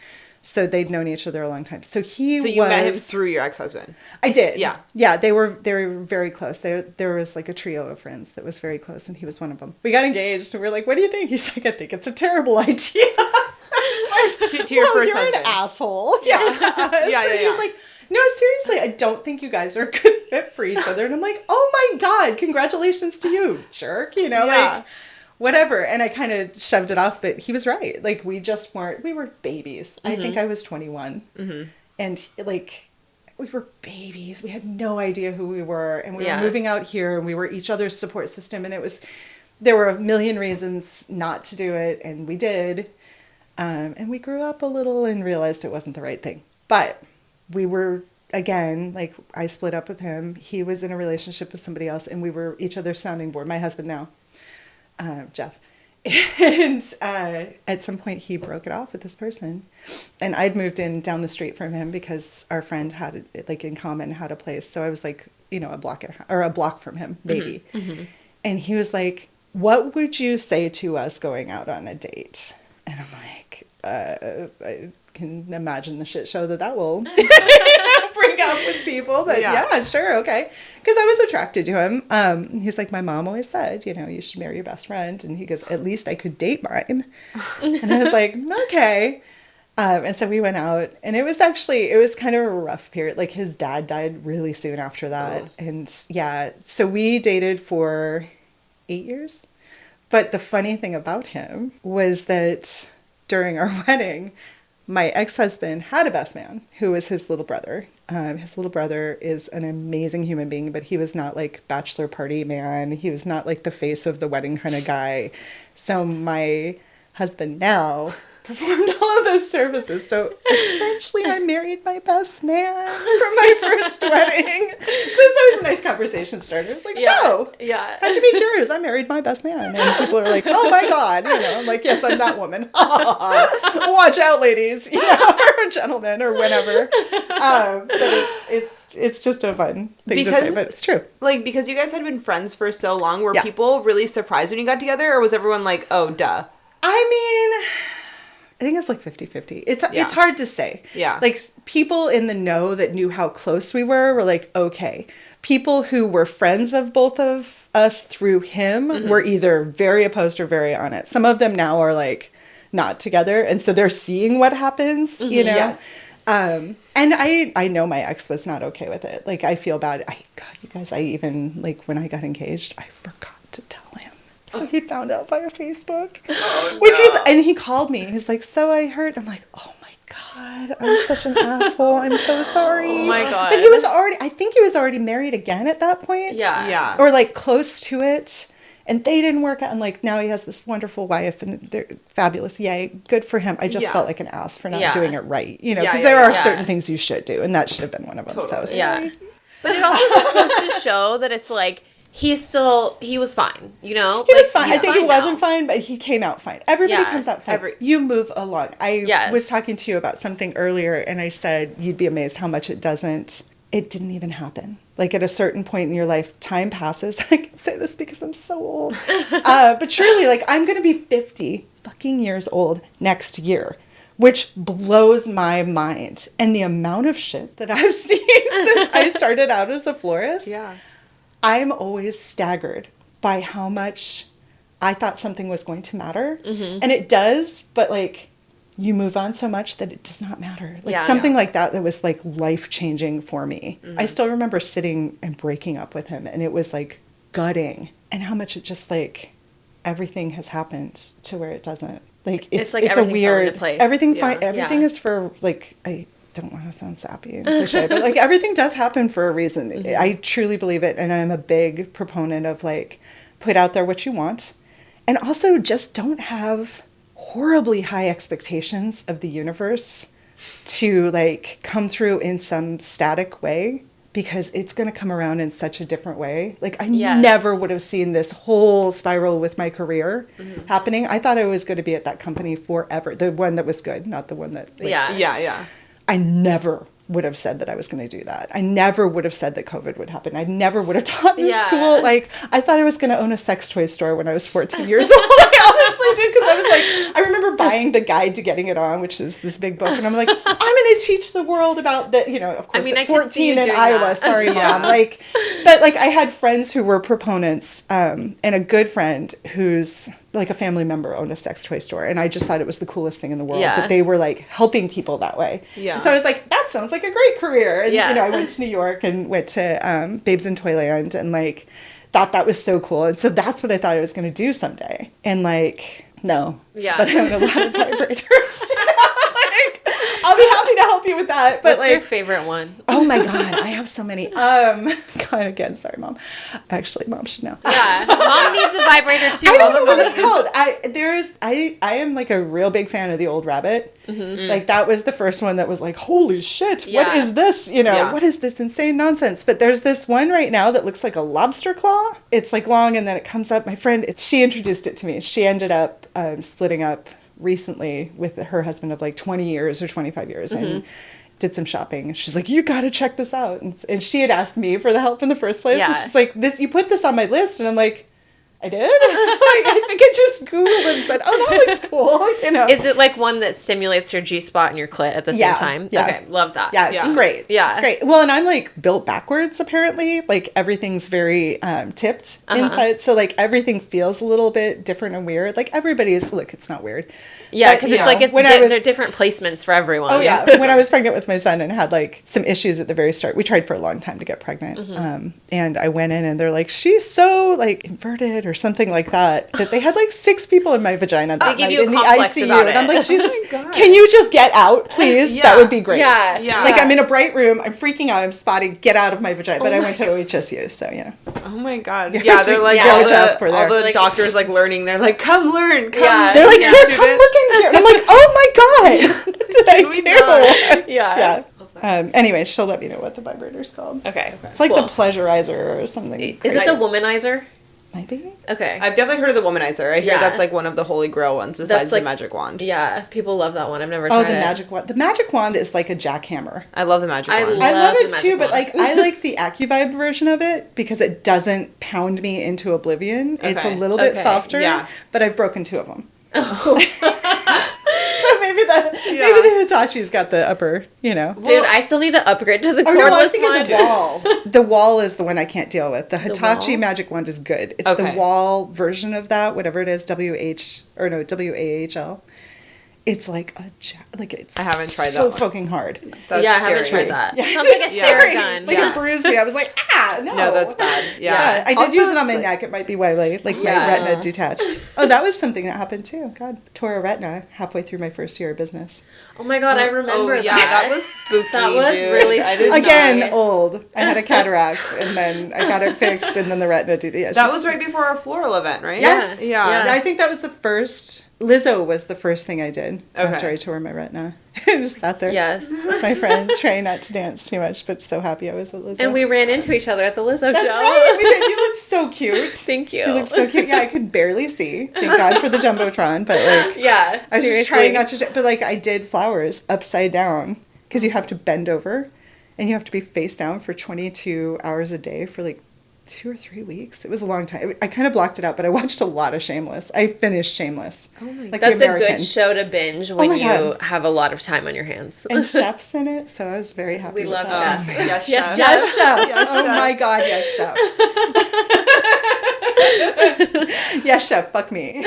So they'd known each other a long time. So you met him through your ex-husband? I did. Yeah. Yeah, they were very close. There was like a trio of friends that was very close, and he was one of them. We got engaged, and we were like, what do you think? He's like, I think it's a terrible idea. To your first husband. You're an asshole. Yeah. To us. Yeah. He's like, no, seriously, I don't think you guys are a good fit for each other. And I'm like, oh my God, congratulations to you, jerk. You know, like, whatever. And I kind of shoved it off, but he was right. Like, we were babies. I think I was 21. And like, we were babies. We had no idea who we were. And we were moving out here, and we were each other's support system. And there were a million reasons not to do it. And we did. And we grew up a little and realized it wasn't the right thing. But we were, again, like, I split up with him. He was in a relationship with somebody else, and we were each other's sounding board. My husband now. Jeff. And at some point he broke it off with this person, and I'd moved in down the street from him because our friend had, like, in common, had a place. So I was like, you know, a block from him, maybe. And he was like, what would you say to us going out on a date? And I'm like, I can imagine the shit show that will bring up with people, but yeah, sure, okay. Because I was attracted to him. He's like, my mom always said, you know, you should marry your best friend. And he goes, at least I could date mine. And I was like, okay. And so we went out, and it was kind of a rough period. Like, his dad died really soon after that. And so we dated for 8 years. But the funny thing about him was that during our wedding, my ex-husband had a best man who was his little brother. His little brother is an amazing human being, but he was not like bachelor party man. He was not like the face of the wedding kind of guy. So my husband now performed all of those services. So essentially I married my best man for my first wedding. So it's always a nice conversation starter. It's like, how'd you meet yours? I married my best man. And people are like, oh my God. You know, I'm like, yes, I'm that woman. Watch out, ladies, you know, or gentlemen, or whatever. But it's just a fun thing to say, but it's true. Like, because you guys had been friends for so long, were people really surprised when you got together, or was everyone like, oh, duh? I mean, I think it's like 50-50. It's hard to say. Yeah. Like, people in the know that knew how close we were like, okay. People who were friends of both of us through him were either very opposed or very on it. Some of them now are like not together, and so they're seeing what happens, you know? Yes. And I know my ex was not okay with it. Like, I feel bad. God, you guys, I even, like, when I got engaged, I forgot to tell him. So he found out via Facebook. And he called me. He's like, so I heard. I'm like, oh my God, I'm such an asshole. I'm so sorry. Oh my God. But I think he was already married again at that point. Yeah. Or like close to it. And they didn't work out. And like, now he has this wonderful wife, and they're fabulous. Yay. Good for him. I just felt like an ass for not doing it right. You know, because there are certain things you should do. And that should have been one of them. Totally. So sorry. But it also just goes to show that it's like, he was fine, you know? He was fine. I think he wasn't fine, but he came out fine. Everybody comes out fine. You move along. I was talking to you about something earlier, and I said, you'd be amazed how much it didn't even happen. Like, at a certain point in your life, time passes. I can say this because I'm so old. But truly, like, I'm going to be 50 fucking years old next year, which blows my mind. And the amount of shit that I've seen since I started out as a florist. Yeah. I'm always staggered by how much I thought something was going to matter. And it does, but like, you move on so much that it does not matter. Like something like that was like life-changing for me. I still remember sitting and breaking up with him, and it was like gutting, and how much it just like everything has happened to where it doesn't. Like It's like a everything fell weird into place. everything. Yeah. Everything Yeah. is for like I don't want to sound sappy and cliche, but like everything does happen for a reason. I truly believe it, and I'm a big proponent of like put out there what you want, and also just don't have horribly high expectations of the universe to like come through in some static way, because it's going to come around in such a different way. Like I Yes. never would have seen this whole spiral with my career happening. I thought I was going to be at that company forever. The one that was good, not the one that like, Yeah. Yeah. I never would have said that I was going to do that. I never would have said that COVID would happen. I never would have taught in Yeah. school. Like, I thought I was going to own a sex toy store when I was 14 years old. I honestly did, because I was like, I remember buying the guide to getting it on, which is this big book, and I'm like, I'm going to teach the world about the, you know, of course, mean, I at could see you 14 in doing Iowa. that. Sorry, Yeah. Mom. Like, but like, I had friends who were proponents, and a good friend who's like a family member owned a sex toy store, and I just thought it was the coolest thing in the world Yeah. that they were like helping people that way. Yeah. And so I was like, that sounds like a great career. And, Yeah. you know, I went to New York and went to Babes in Toyland, and like thought that was so cool. And so that's what I thought I was going to do someday. And like, no. Yeah. But I own a lot of vibrators. You know? Like, I'll be happy to help you with that. But What's your like, favorite one? oh my God, I have so many. God, again, sorry, Mom. Actually, Mom should know. Yeah. Mom needs a vibrator too. I don't know the what it's mothers. called. I am like a real big fan of the Old Rabbit. Like that was the first one that was like, holy shit, what Yeah. is this? You know, Yeah. what is this insane nonsense? But there's this one right now that looks like a lobster claw. It's like long, and then it comes up. My friend, she introduced it to me. She ended up splitting up recently with her husband of like 20 years or 25 years, and did some shopping. She's like, you got to check this out. And she had asked me for the help in the first place. Yeah. And she's like, you put this on my list. And I'm like, I did? Like, I think I just Googled and said, oh, that looks cool. You know? Is it like one that stimulates your G spot and your clit at the Yeah, same time? yeah. Okay, love that. Yeah, it's Yeah. great. Yeah. It's great. Well, and I'm like built backwards, apparently. Like everything's very tipped inside. So like everything feels a little bit different and weird. Like everybody's, look, it's not weird. Yeah, But, because you it's know, like when I was- they're different placements for everyone. Oh yeah, when I was pregnant with my son and had like some issues at the very start, we tried for a long time to get pregnant, and I went in and they're like, she's so like inverted or something like that they had like 6 people in my vagina that give night you a in the complex ICU, about and I'm it. like, Jesus, God. can you just get out, please? Yeah. That would be great. Yeah, yeah. Like I'm in a bright room, I'm freaking out, I'm spotting, get out of my vagina. But I went to OHSU, so you know. Oh my God. Yeah, Yeah, they're like yeah. all, Just for the, there. all the Like- doctors like learning. They're like, come learn. Come. Yeah. They're like, be a here, student." come look in here. And I'm like, oh my God, what did I we do? Yeah. Yeah. Anyway, she'll let me know what the vibrator's called. Okay. It's like Cool. the pleasurizer or something. Is this a womanizer? Maybe? Okay. I've definitely heard of the womanizer. I hear Yeah. that's like one of the holy grail ones besides That's like- the magic wand. Yeah, people love that one. I've never Oh, tried the it. magic wand. The magic wand is like a jackhammer. I love the magic I wand. love I love the it magic too, but wand. like I like the AccuVibe version of it because it doesn't pound me into oblivion. It's a Okay. little bit Okay. softer, Yeah. but I've broken 2 of them. So maybe Yeah. maybe the Hitachi's got the upper, you know. Dude, I still need to upgrade to the Oh no, I'm cordless thinking one. the wall. The wall is the one I can't deal with. The Hitachi wall? magic wand is good. It's the Okay. wall version of that, whatever it is, WAHL. It's like like it's I haven't tried so that one. fucking hard. That's Yeah, I haven't scary. tried that. Yeah. Sounds like a Yeah. Sarah gun. Like yeah. it bruised me. I was like, no. No, that's bad. Yeah. Yeah, I did Also, use it on it's my like- neck. It might be why like my Yeah. retina detached. Oh, that was something that happened too. God, tore a retina halfway through my first year of business. Oh my god, I remember Oh yeah, that. that was spooky. That was dude. really I did spooky. not- Again, old. I had a cataract, and then I got it fixed, and then the retina did. Yeah, That was right before our floral event, right? Yes. Yeah. Yeah. I think that was the first. Lizzo was the first thing I did Okay. after I tore my retina. I just sat there Yes. with my friend, trying not to dance too much, but so happy I was at Lizzo. And we ran into each other at the Lizzo That's show. right. We did. You look so cute. Thank you. You look so cute. Yeah, I could barely see. Thank God for the Jumbotron, but like. Yeah, I was seriously. just trying not to, but like I did flowers upside down because you have to bend over and you have to be face down for 22 hours a day for like 2 or 3 weeks. It was a long time. I kind of blocked it out, but I watched a lot of Shameless. I finished Shameless. Oh my like That's the a American. good show to binge when my you God. have a lot of time on your hands. And Chef's in it, so I was very happy. We with love that. Chef. Yes, Yes, chef. Yes, Chef. Yes, Oh Chef. my God, yes, Chef. Yes, Chef. Fuck me.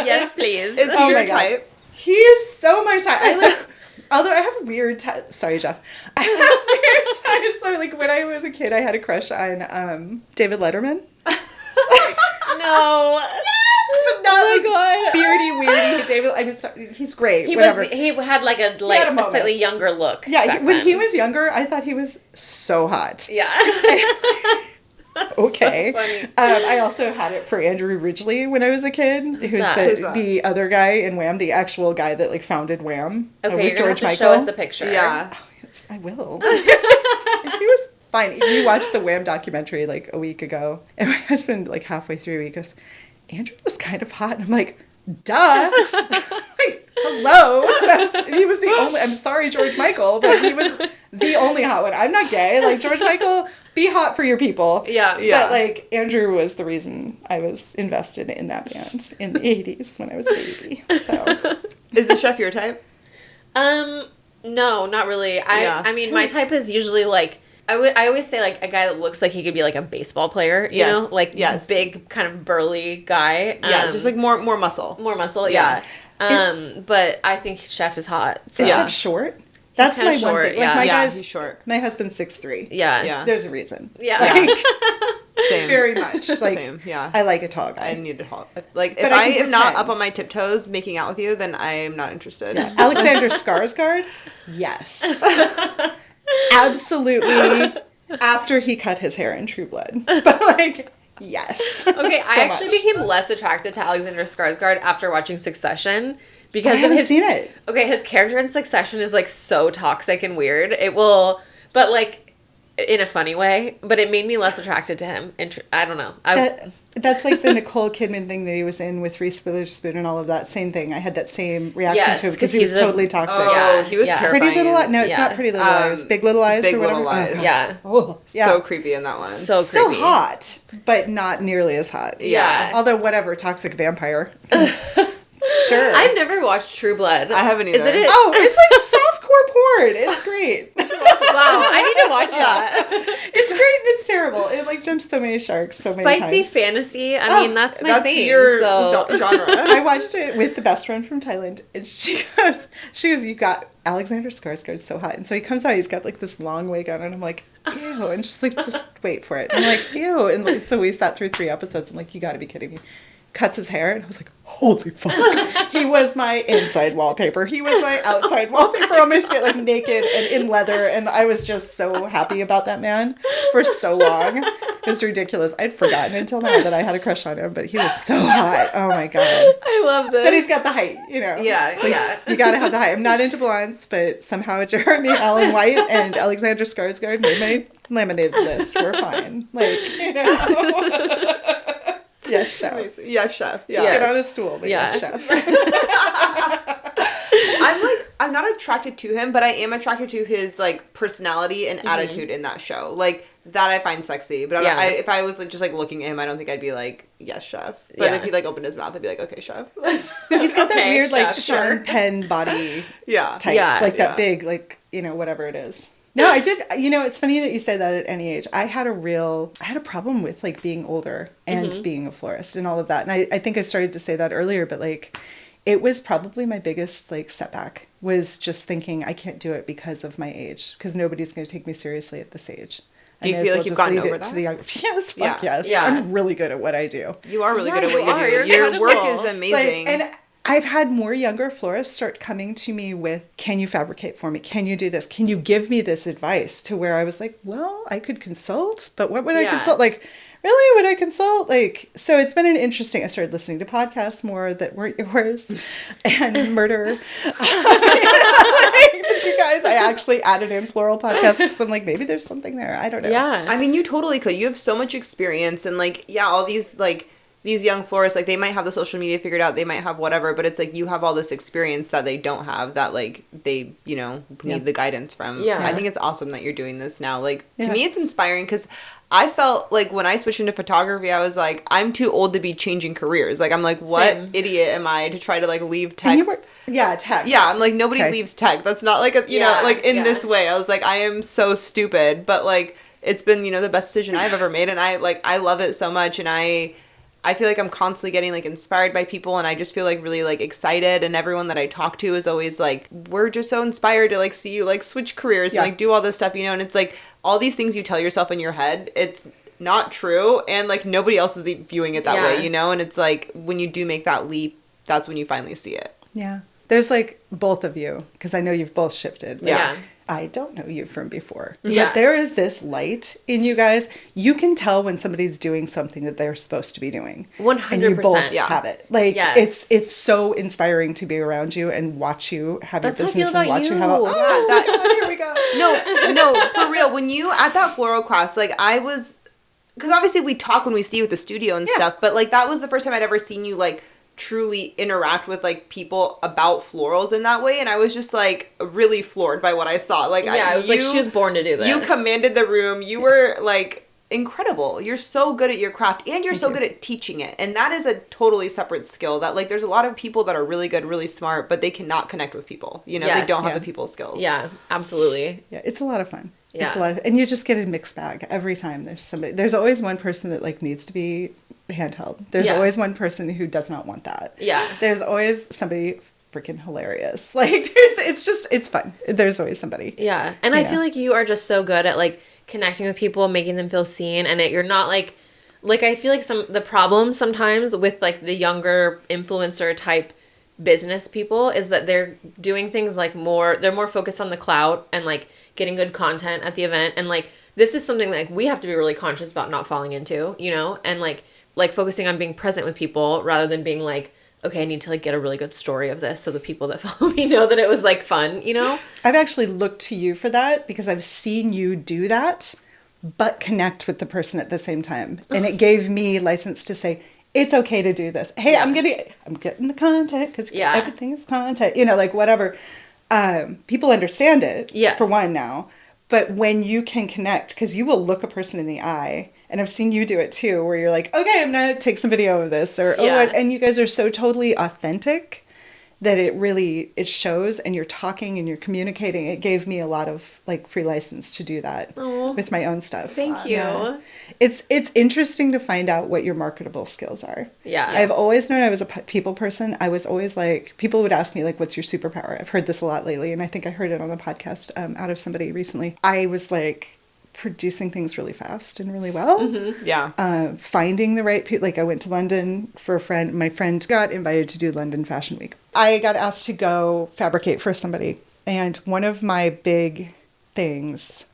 Yes, please. Is he Oh your my God. type? He is so my type. I like, although I have weird sorry, Jeff. I have weird types. So like when I was a kid, I had a crush on David Letterman. No know. But not Oh my like God. beardy, weirdy David. I was sorry, he's great. He whatever. he had like a had a moment. slightly younger look. Yeah, back when then. he was younger, I thought he was so hot. Yeah. Okay. So funny. I also had it for Andrew Ridgeley when I was a kid. Who's that? Who's that? the other guy in Wham, the actual guy that like founded Wham. Okay, with you're gonna have George to Michael. show us a picture. Yeah. Yes, I will. He was fine. We watched the Wham documentary like a week ago, and my husband like halfway through he goes, "Andrew was kind of hot," and I'm like, "Duh." Like, hello. He was the only. I'm sorry, George Michael, but he was the only hot one. I'm not gay. Like George Michael, be hot for your people. Yeah. Yeah. But like Andrew was the reason I was invested in that band in the 80s when I was a baby. So Is the chef your type? No, not really. Yeah. I mean, my type is usually like I always say like a guy that looks like he could be like a baseball player, you Yes. know, like Yes. big kind of burly guy. Yeah, just like more muscle. more muscle, Yeah. yeah. But I think Chef is hot. So. is Yeah. Chef short? That's kinda my short, one thing. Like yeah. my Yeah, guys, he's short. my husband's 6'3". Yeah. Yeah. There's a reason. Yeah. Like, Same. very much. Like Same. Yeah. I like a tall guy. I need to hold. Like, But if I I can am not pretend. up on my tiptoes making out with you, then I am not interested. Alexander Skarsgård? Yes. Absolutely. After he cut his hair in True Blood. But like, yes. Okay, So I actually much. became less attracted to Alexander Skarsgård after watching Succession I because of haven't his seen it. Okay, his character in Succession is like so toxic and weird. It will, but like in a funny way. But it made me less attracted to him. I don't know. That's like the Nicole Kidman thing that he was in with Reese Witherspoon and all of that. Same thing. I had that same reaction Yes, to him 'cause because he was he's a- totally toxic. Oh, Yeah, he was yeah. terrifying. Pretty Little Lies. No, it's Yeah. not Pretty Little Lies. Big Little Lies Big or whatever. Little Lies. God. Yeah. Oh, yeah. So creepy in that one. So Still creepy. hot, but not nearly as hot. Yeah. Although whatever, toxic vampire. Sure. I've never watched True Blood. I haven't Is either. it? Oh, it's like softcore porn. It's great. Wow, I need to watch that. It's great and it's terrible. It like jumps so many sharks so many Spicy times. fantasy. I mean, that's my That's thing. your so. genre. I watched it with the best friend from Thailand, and she goes, you got Alexander Skarsgård so hot, and so he comes out, he's got like this long wig on, and I'm like, ew, and she's like, just wait for it. And I'm like, ew, and like, so we sat through 3 episodes. I'm like, you got to be kidding me. Cuts his hair, and I was like, holy fuck. He was my inside wallpaper. He was my outside wallpaper on my screen, like naked and in leather, and I was just so happy about that man for so long. It was ridiculous. I'd forgotten until now that I had a crush on him, but he was so hot. Oh my god. I love this. But he's got the height, you know. Yeah, yeah. You gotta have the height. I'm not into blondes, but somehow Jeremy Allen White and Alexander Skarsgård made my laminated list. We're fine. Like, you know. Yes, chef. Yes, chef. Yeah. Just Yes. get on a stool, but Yeah. yes, chef. I'm not attracted to him, but I am attracted to his like personality and attitude in that show. Like that I find sexy. But Yeah. if I was like just like looking at him, I don't think I'd be like, yes, chef. But Yeah. if he like opened his mouth, I'd be like, okay, chef. He's got that Okay, weird, like, chef, Sean sure. Penn body yeah. type. Yeah. Like that Yeah. big, like, you know, whatever it is. No, I did. You know, it's funny that you say that at any age. I had a problem with like being older and being a florist and all of that. And I think I started to say that earlier, but like, it was probably my biggest like setback was just thinking I can't do it because of my age, because nobody's going to take me seriously at this age. Do you I may feel as like you've just gotten leave over it to that? the young. Yes, fuck Yeah. yes. Yeah. I'm really good at what I do. You are really Yeah, good at what you you are. do. You're Your work incredible. is amazing. Like, and I've had more younger florists start coming to me with, can you fabricate for me? Can you do this? Can you give me this advice? To where I was like, well, I could consult, but what would I Yeah. consult? Like, really, would I consult? Like, so it's been an interesting, I started listening to podcasts more that weren't yours and murder. Like, the 2 guys, I actually added in floral podcasts because I'm like, maybe there's something there. I don't know. Yeah. I mean, you totally could. You have so much experience, and like, yeah, all these like these young florists, like they might have the social media figured out, they might have whatever, but it's like you have all this experience that they don't have, that like they, you know, need Yeah. the guidance from. Yeah. I think it's awesome that you're doing this now. Like Yeah. to me, it's inspiring because I felt like when I switched into photography, I was like, I'm too old to be changing careers. Like I'm like, what Same. idiot am I to try to like leave tech? And you were, yeah, tech. Yeah, I'm like, nobody Okay. leaves tech. That's not like a, you know, Yeah, like in yeah. this way. I was like, I am so stupid, but like it's been, you know, the best decision I've ever made, and I love it so much, and I feel like I'm constantly getting like inspired by people, and I just feel like really like excited, and everyone that I talk to is always like, we're just so inspired to like see you like switch careers Yeah. and like do all this stuff, you know, and it's like all these things you tell yourself in your head, not true, and like nobody else is viewing it that way, you know? And it's like when you do make that leap, that's when you finally see it. Yeah. There's like both of you, because I know you've both shifted. Like, Yeah. I don't know you from before. Yeah. But there is this light in you guys. You can tell when somebody's doing something that they're supposed to be doing. 100%. And you both Yeah. have it. Like, Yes. it's so inspiring to be around you and watch you have That's your how I feel business and about watch you you. have a, oh, Yeah, God, here we go. No, for real. When you, at that floral class, like I was, because obviously we talk when we see you at the studio and stuff, but like that was the first time I'd ever seen you like truly interact with like people about florals in that way, and I was just like really floored by what I saw. Like, I was like, she was born to do this. You commanded the room. You were like incredible. You're so good at your craft, and you're so good at teaching it, and that is a totally separate skill. That like there's a lot of people that are really good, really smart, but they cannot connect with people. You know, they don't have the people skills. Yeah, absolutely. Yeah, it's a lot of fun. Yeah. It's a lot of, and you just get a mixed bag every time. There's somebody. There's always one person that like needs to be handheld. There's always one person who does not want that. Yeah. There's always somebody freaking hilarious. Like it's fun. There's always somebody. Yeah. And I feel like you are just so good at like connecting with people, making them feel seen, and you're not like I feel like the problem sometimes with like the younger influencer type business people is that they're doing things like they're more focused on the clout and like getting good content at the event, and like this is something like we have to be really conscious about not falling into, you know, and like focusing on being present with people rather than being like, okay, I need to like get a really good story of this so the people that follow me know that it was like fun, you know? I've actually looked to you for that because I've seen you do that, but connect with the person at the same time. And it gave me license to say, it's okay to do this. Hey, I'm getting the content because everything is content, you know, like whatever. People understand it for one now, but when you can connect, because you will look a person in the eye. And I've seen you do it too, where you're like, okay, I'm going to take some video of this. And you guys are so totally authentic that it shows, and you're talking and you're communicating. It gave me a lot of like free license to do that with my own stuff. Thank you. Yeah. It's interesting to find out what your marketable skills are. Yeah. I've always known I was a people person. I was always like, people would ask me like, what's your superpower? I've heard this a lot lately. And I think I heard it on the podcast out of somebody recently. I was like, producing things really fast and really well. Mm-hmm. Yeah. Finding the right people. Like I went to London for a friend. My friend got invited to do London Fashion Week. I got asked to go fabricate for somebody. And one of my big things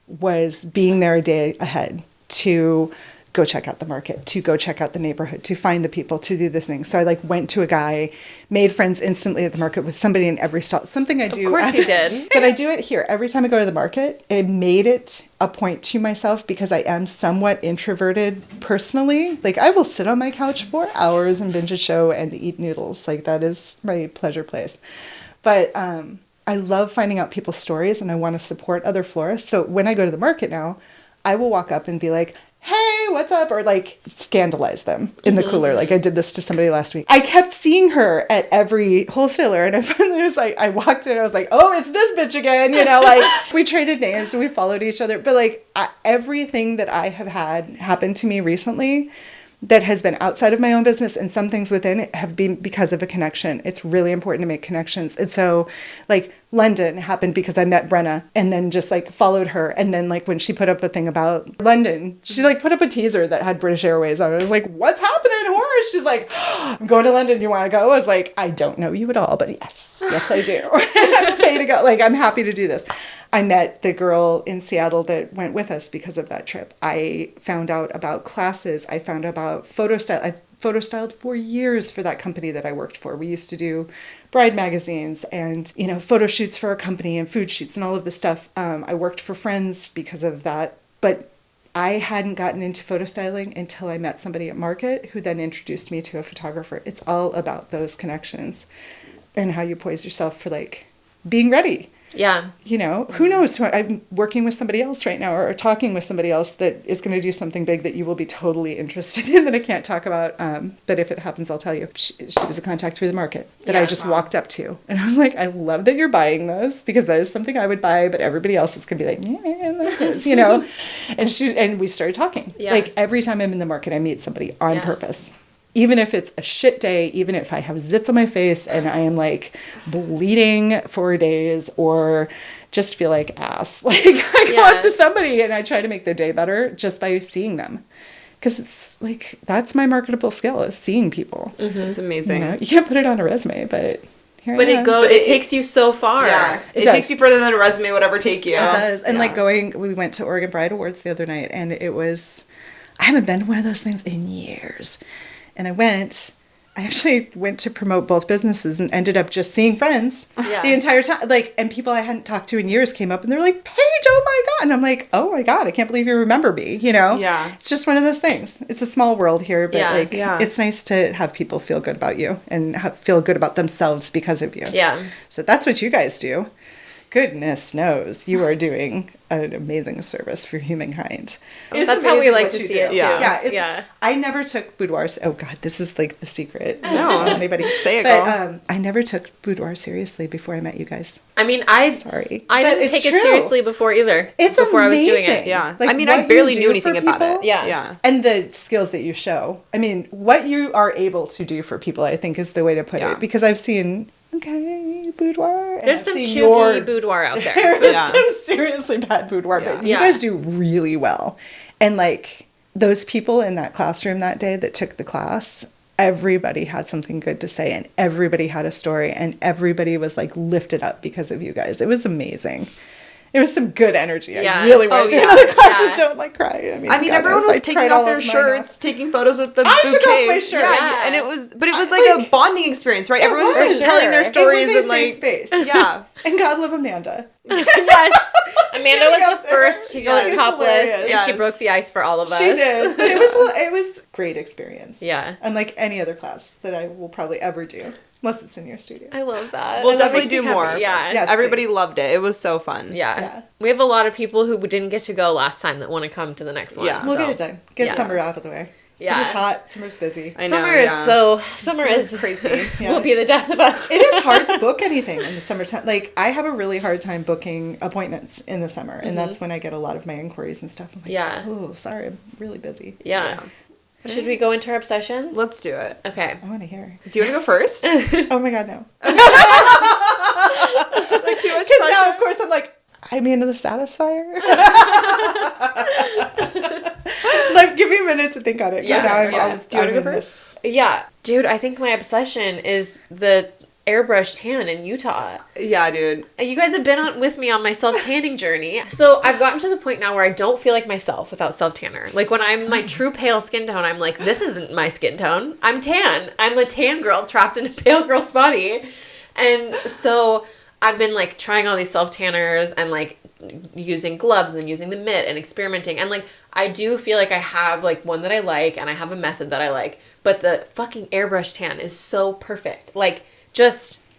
was being there a day ahead to go check out the market, to go check out the neighborhood, to find the people, to do this thing. So I like went to a guy, made friends instantly at the market with somebody in every stall. Something I do. Of course you did. But I do it here. Every time I go to the market, I made it a point to myself because I am somewhat introverted personally. Like I will sit on my couch for hours and binge a show and eat noodles. Like that is my pleasure place. But I love finding out people's stories, and I want to support other florists. So when I go to the market now, I will walk up and be like, hey, what's up? Or like scandalize them in the cooler. Like I did this to somebody last week. I kept seeing her at every wholesaler, and I finally was like, I walked in, I was like, oh, it's this bitch again. You know, like we traded names and we followed each other. But like everything that I have had happen to me recently that has been outside of my own business, and some things within it have been because of a connection. It's really important to make connections. And so like London happened because I met Brenna and then just like followed her. And then like when she put up a thing about London, she like put up a teaser that had British Airways on it. I was like, what's happening, Horace? She's like, oh, I'm going to London. You want to go? I was like, I don't know you at all, but yes, I do. I'm okay to go. Like, I'm happy to do this. I met the girl in Seattle that went with us because of that trip. I found out about classes. I found out about photo style. I've photo styled for years for that company that I worked for. We used to do bride magazines and, you know, photo shoots for our company and food shoots and all of this stuff. I worked for Friends because of that, but I hadn't gotten into photo styling until I met somebody at Market who then introduced me to a photographer. It's all about those connections and how you poise yourself for like being ready. Yeah. You know, who knows? I'm working with somebody else right now or talking with somebody else that is going to do something big that you will be totally interested in that I can't talk about. But if it happens, I'll tell you. She was a contact through the Market that I just walked up to. And I was like, I love that you're buying those because that is something I would buy, but everybody else is going to be like, yeah, that is, you know. And we started talking. Yeah. Like every time I'm in the Market, I meet somebody on purpose. even if it's a shit day, even if I have zits on my face and I am like bleeding for days or just feel like ass. Like I go up to somebody and I try to make their day better just by seeing them. Because it's like, that's my marketable skill, is seeing people. It's amazing. You know, you can't put it on a resume, but here I am. It takes you so far. Yeah. It takes you further than a resume would ever take you. It does. And like we went to Oregon Bride Awards the other night, and it was, I haven't been to one of those things in years. And I actually went to promote both businesses and ended up just seeing friends the entire time. Like, and people I hadn't talked to in years came up and they're like, Paige, oh my God. And I'm like, oh my God, I can't believe you remember me, you know? Yeah. It's just one of those things. It's a small world here, but it's nice to have people feel good about you and feel good about themselves because of you. Yeah. So that's what you guys do. Goodness knows you are doing an amazing service for humankind. That's how we like to see it too. Yeah. I never took Boudoir. Oh God, this is like the secret. No, anybody say it, but, girl. I never took Boudoir seriously before I met you guys. I mean, Sorry. I didn't take it seriously before either. It's before amazing. I was doing it. Yeah. Like, I mean, what I barely you knew do anything for about people, it. Yeah. Yeah. And the skills that you show. I mean, what you are able to do for people, I think, is the way to put it. Because I've seen, Boudoir. There's some chuggy boudoir out there. There is some seriously bad boudoir, but you guys do really well. And like those people in that classroom that day that took the class, everybody had something good to say and everybody had a story and everybody was like lifted up because of you guys. It was amazing. It was some good energy. I really want to do another class and don't like cry. I mean, everyone was taking off their shirts, taking photos with the bouquets. I took off my shirt. Yeah, and it was like a bonding experience, right? Everyone was just like telling their stories and like space. Yeah. And God love Amanda. Yes. Amanda was the first to go topless, hilarious. and she broke the ice for all of us. She did. But it was great experience. Yeah. Unlike any other class that I will probably ever do. Unless it's in your studio. I love that. We'll definitely do more. Yeah. Yes, everybody please. loved it. It was so fun. Yeah. We have a lot of people who didn't get to go last time that want to come to the next one. Yeah. We'll get it done. Get summer out of the way. Summer's hot. Summer's busy. I know, Summer is crazy. will be the death of us. It is hard to book anything in the summertime. Like, I have a really hard time booking appointments in the summer. And that's when I get a lot of my inquiries and stuff. I'm like, oh, sorry. I'm really busy. Yeah. Should we go into our obsessions? Let's do it. Okay. I want to hear. Do you want to go first? Oh my God, no. Like too much Because now, of course, I'm like, I'm into the Satisfier. Like, give me a minute to think on it. Yeah. Now I'm Do you want to go first? Yeah. Dude, I think my obsession is the airbrush tan in Utah. Yeah, dude. You guys have been with me on my self-tanning journey. So I've gotten to the point now where I don't feel like myself without self-tanner. Like when I'm my true pale skin tone, I'm like, this isn't my skin tone. I'm tan. I'm a tan girl trapped in a pale girl's body. And so I've been like trying all these self-tanners and like using gloves and using the mitt and experimenting. And like, I do feel like I have like one that I like and I have a method that I like. But the fucking airbrush tan is so perfect. Like,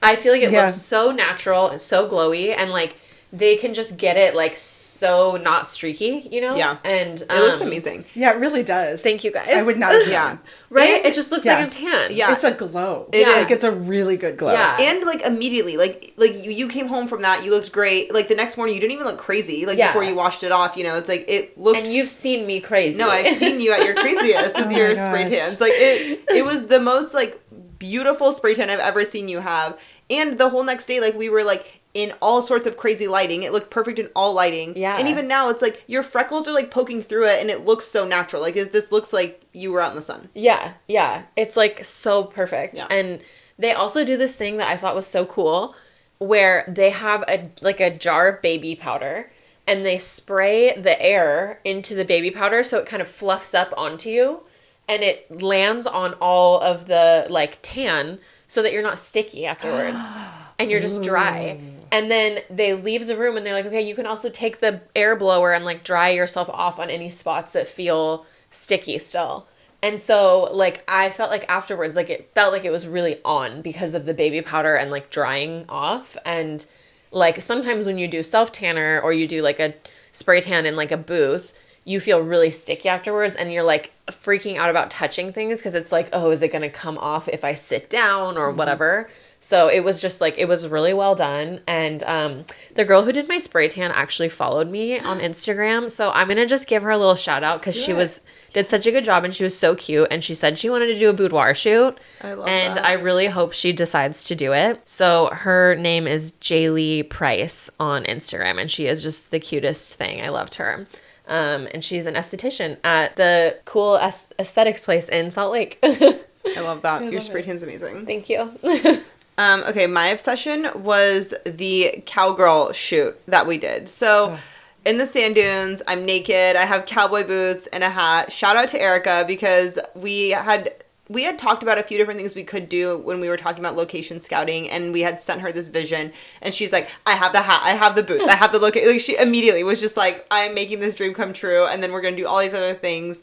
I feel like it looks so natural and so glowy, and like they can just get it like so not streaky, you know? Yeah. And it looks amazing. Yeah, it really does. Thank you guys. I would not have Right? And, it just looks like I'm tan. Yeah. It's a glow. It is. Like, it's a really good glow. Yeah. And like immediately, like you came home from that, you looked great. Like the next morning, you didn't even look crazy. Like before you washed it off, you know, it's like it looked. And you've seen me crazy. No, I've seen you at your craziest with your spray tans. Like it was the most like beautiful spray tan I've ever seen you have. And the whole next day, like we were like in all sorts of crazy lighting. It looked perfect in all lighting. Yeah. And even now, it's like your freckles are like poking through it, and it looks so natural. Like this looks like you were out in the sun. Yeah, yeah. It's like so perfect. Yeah. And they also do this thing that I thought was so cool where they have a jar of baby powder and they spray the air into the baby powder so it kind of fluffs up onto you and it lands on all of the like tan so that you're not sticky afterwards and you're just dry. And then they leave the room and they're like, okay, you can also take the air blower and like dry yourself off on any spots that feel sticky still. And so like I felt like afterwards, like it felt like it was really on because of the baby powder and like drying off. And like sometimes when you do self tanner or you do like a spray tan in like a booth, you feel really sticky afterwards and you're like freaking out about touching things because it's like, oh, is it going to come off if I sit down or whatever? So it was just like, it was really well done. And the girl who did my spray tan actually followed me on Instagram. So I'm going to just give her a little shout out because she did such a good job and she was so cute. And she said she wanted to do a boudoir shoot. I love and that. I really hope she decides to do it. So her name is Jaylee Price on Instagram. And she is just the cutest thing. I loved her. And she's an esthetician at the cool aesthetics place in Salt Lake. I love that. Your spray tan's amazing. Thank you. Okay, my obsession was the cowgirl shoot that we did. So in the sand dunes, I'm naked. I have cowboy boots and a hat. Shout out to Erica because we had talked about a few different things we could do when we were talking about location scouting, and we had sent her this vision, and she's like, I have the hat, I have the boots, I have the location. Like, she immediately was just like, I'm making this dream come true, and then we're going to do all these other things.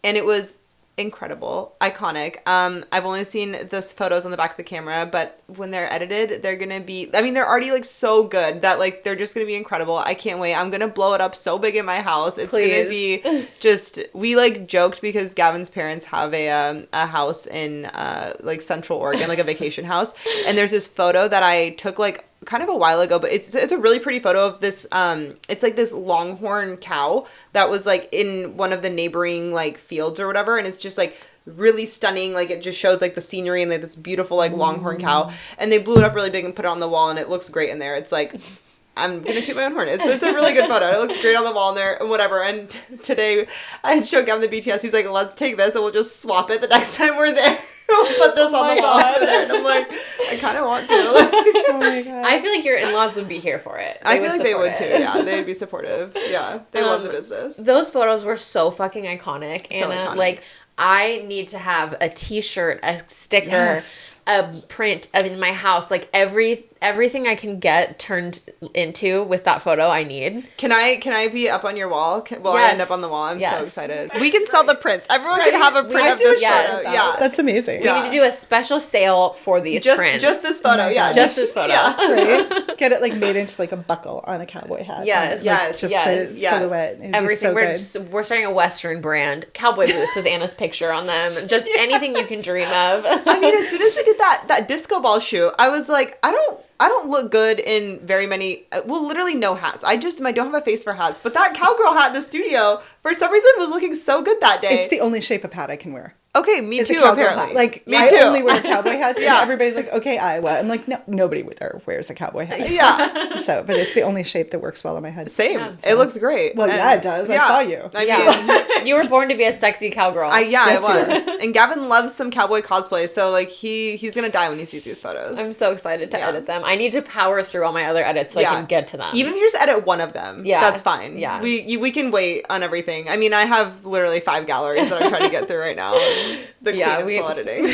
And it was incredible, iconic. I've only seen the photos on the back of the camera, but when they're edited, they're gonna be, I mean, they're already like so good that like they're just gonna be incredible. I can't wait. I'm gonna blow it up so big in my house. It's gonna be just, we like joked because Gavin's parents have a house in like Central Oregon, like a vacation house, and there's this photo that I took like kind of a while ago, but it's a really pretty photo of this it's like this longhorn cow that was like in one of the neighboring like fields or whatever, and it's just like really stunning. Like it just shows like the scenery and like this beautiful like longhorn cow, and they blew it up really big and put it on the wall, and it looks great in there. It's like, I'm gonna toot my own horn. It's a really good photo. It looks great on the wall in there and whatever. And today I showed Gavin the BTS. He's like, let's take this and we'll just swap it the next time we're there. We'll put this on the wall over there. And I'm like, I kind of want to. Oh my God. I feel like your in-laws would be here for it. I feel like they would too. Yeah, they'd be supportive. Yeah, they love the business. Those photos were so fucking iconic. So Anna, iconic. like, I need to have a t-shirt, a sticker, Yes. a print in my house. Like, everything I can get turned into with that photo, I need. Can I be up on your wall? I Yes. end up on the wall? I'm so Yes. excited. We can sell the prints. Everyone can have a print of do this yes. photo. Yeah. That's amazing. We need to do a special sale for these prints. Just this photo. Yeah. Just this photo. Yeah. Right? Get it like made into like a buckle on a cowboy hat. Yes. Like, Yes. Just Yes. the Yes. silhouette. It'd be Everything. so good. We're starting a Western brand. Cowboy boots with Anna's picture on them. Just anything you can dream of. I mean, as soon as we did that disco ball shoot, I was like, I don't look good in very many, literally no hats. I don't have a face for hats. But that cowgirl hat in the studio, for some reason, was looking so good that day. It's the only shape of hat I can wear. Okay, me It's a too, cowgirl apparently. hat. Like, me I too. only wear cowboy hats, Yeah. and everybody's like, okay, Iowa. I'm like, no, nobody wears a cowboy hat. Yeah, So, but it's the only shape that works well on my head. same. Yeah, It looks great. Well, yeah, it does. I saw you. I mean, Yeah. You were born to be a sexy cowgirl. Yes, I you was. And Gavin loves some cowboy cosplay, so like he's gonna die when he sees these photos. I'm so excited to Yeah. edit them. I need to power through all my other edits so I can get to them. Even if you just edit one of them, Yeah. that's fine. Yeah. We can wait on everything. I mean, I have literally 5 galleries that I'm trying to get through right now. The queen of slow editing.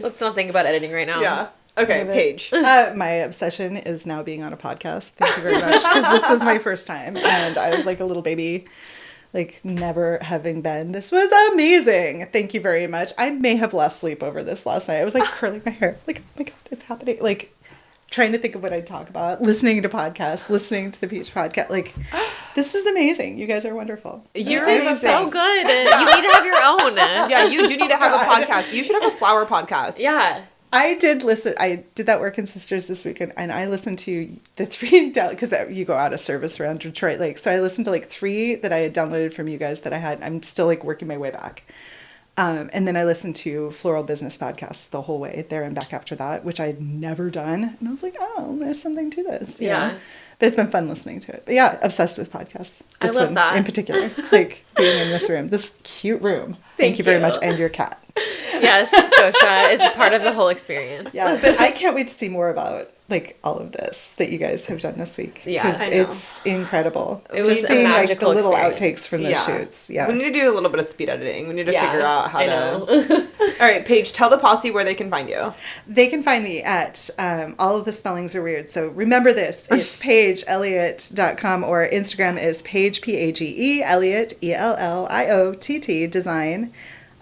Let's not think about editing right now. Yeah. Okay, Paige. My obsession is now being on a podcast. Thank you very much. Because this was my first time. And I was like a little baby, like never having been. This was amazing. Thank you very much. I may have lost sleep over this last night. I was like curling my hair. Like, oh my God, it's happening. Like trying to think of what I'd talk about. Listening to podcasts. Listening to the Peach podcast. Like, this is amazing. You guys are wonderful. You're Doing amazing. so good. You need to have your own. Yeah, you do need to have a podcast. You should have a flower podcast. Yeah. I did listen. I did that Work in Sisters this weekend, and I listened to the 3 because you go out of service around Detroit Lake. So I listened to like 3 that I had downloaded from you guys that I had. I'm still like working my way back. And then I listened to Floral Business podcasts the whole way there and back after that, which I'd never done. And I was like, oh, there's something to this. you know? But it's been fun listening to it. But yeah, obsessed with podcasts. I This love one that. in particular. Like being in this room, this cute room. Thank you very you. much. And your cat. Yes, Kosha is part of the whole experience. Yeah, but I can't wait to see more about like all of this that you guys have done this week. Yeah, 'Cause I know. it's incredible. It was Just a seeing like the magical little experience. outtakes from the shoots. Yeah. We need to do a little bit of speed editing. We need to figure out how I to. know. All right, Paige, tell the posse where they can find you. They can find me at all of the spellings are weird. So remember this. It's pageelliott.com or Instagram is Page Page Elliott ELLIOTT design.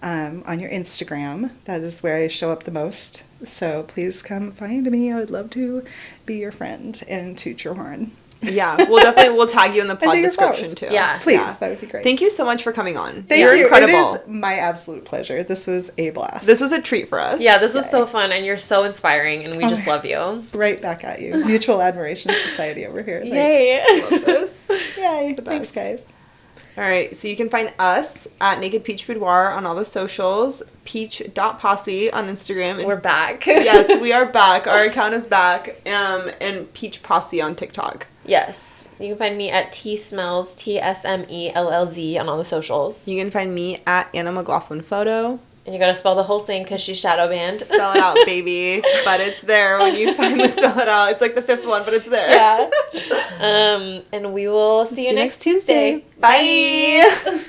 On your Instagram. That is where I show up the most. So please come find me. I would love to be your friend and toot your horn. Yeah, we'll tag you in the pod do your description photos. too. Yeah. Please, that would be great. Thank you so much for coming on. Thank You're you. incredible. It is my absolute pleasure. This was a blast. This was a treat for us. Yeah, this was so fun, and you're so inspiring, and we just love you. Right back at you. Mutual Admiration Society over here. Yay. Love this. Yay. The Thanks, best. guys. All right, so you can find us at Naked Peach Boudoir on all the socials, peach.posse on Instagram. And We're back. yes, we are back. Our account is back. And Peach Posse on TikTok. Yes. You can find me at TSmells, TSMELLZ on all the socials. You can find me at Anna McLaughlin Photo. And you gotta spell the whole thing because she's shadow banned. Spell it out, baby. But it's there when you finally spell it out. It's like the 5th one, but it's there. Yeah. And we will see you next Tuesday. Bye.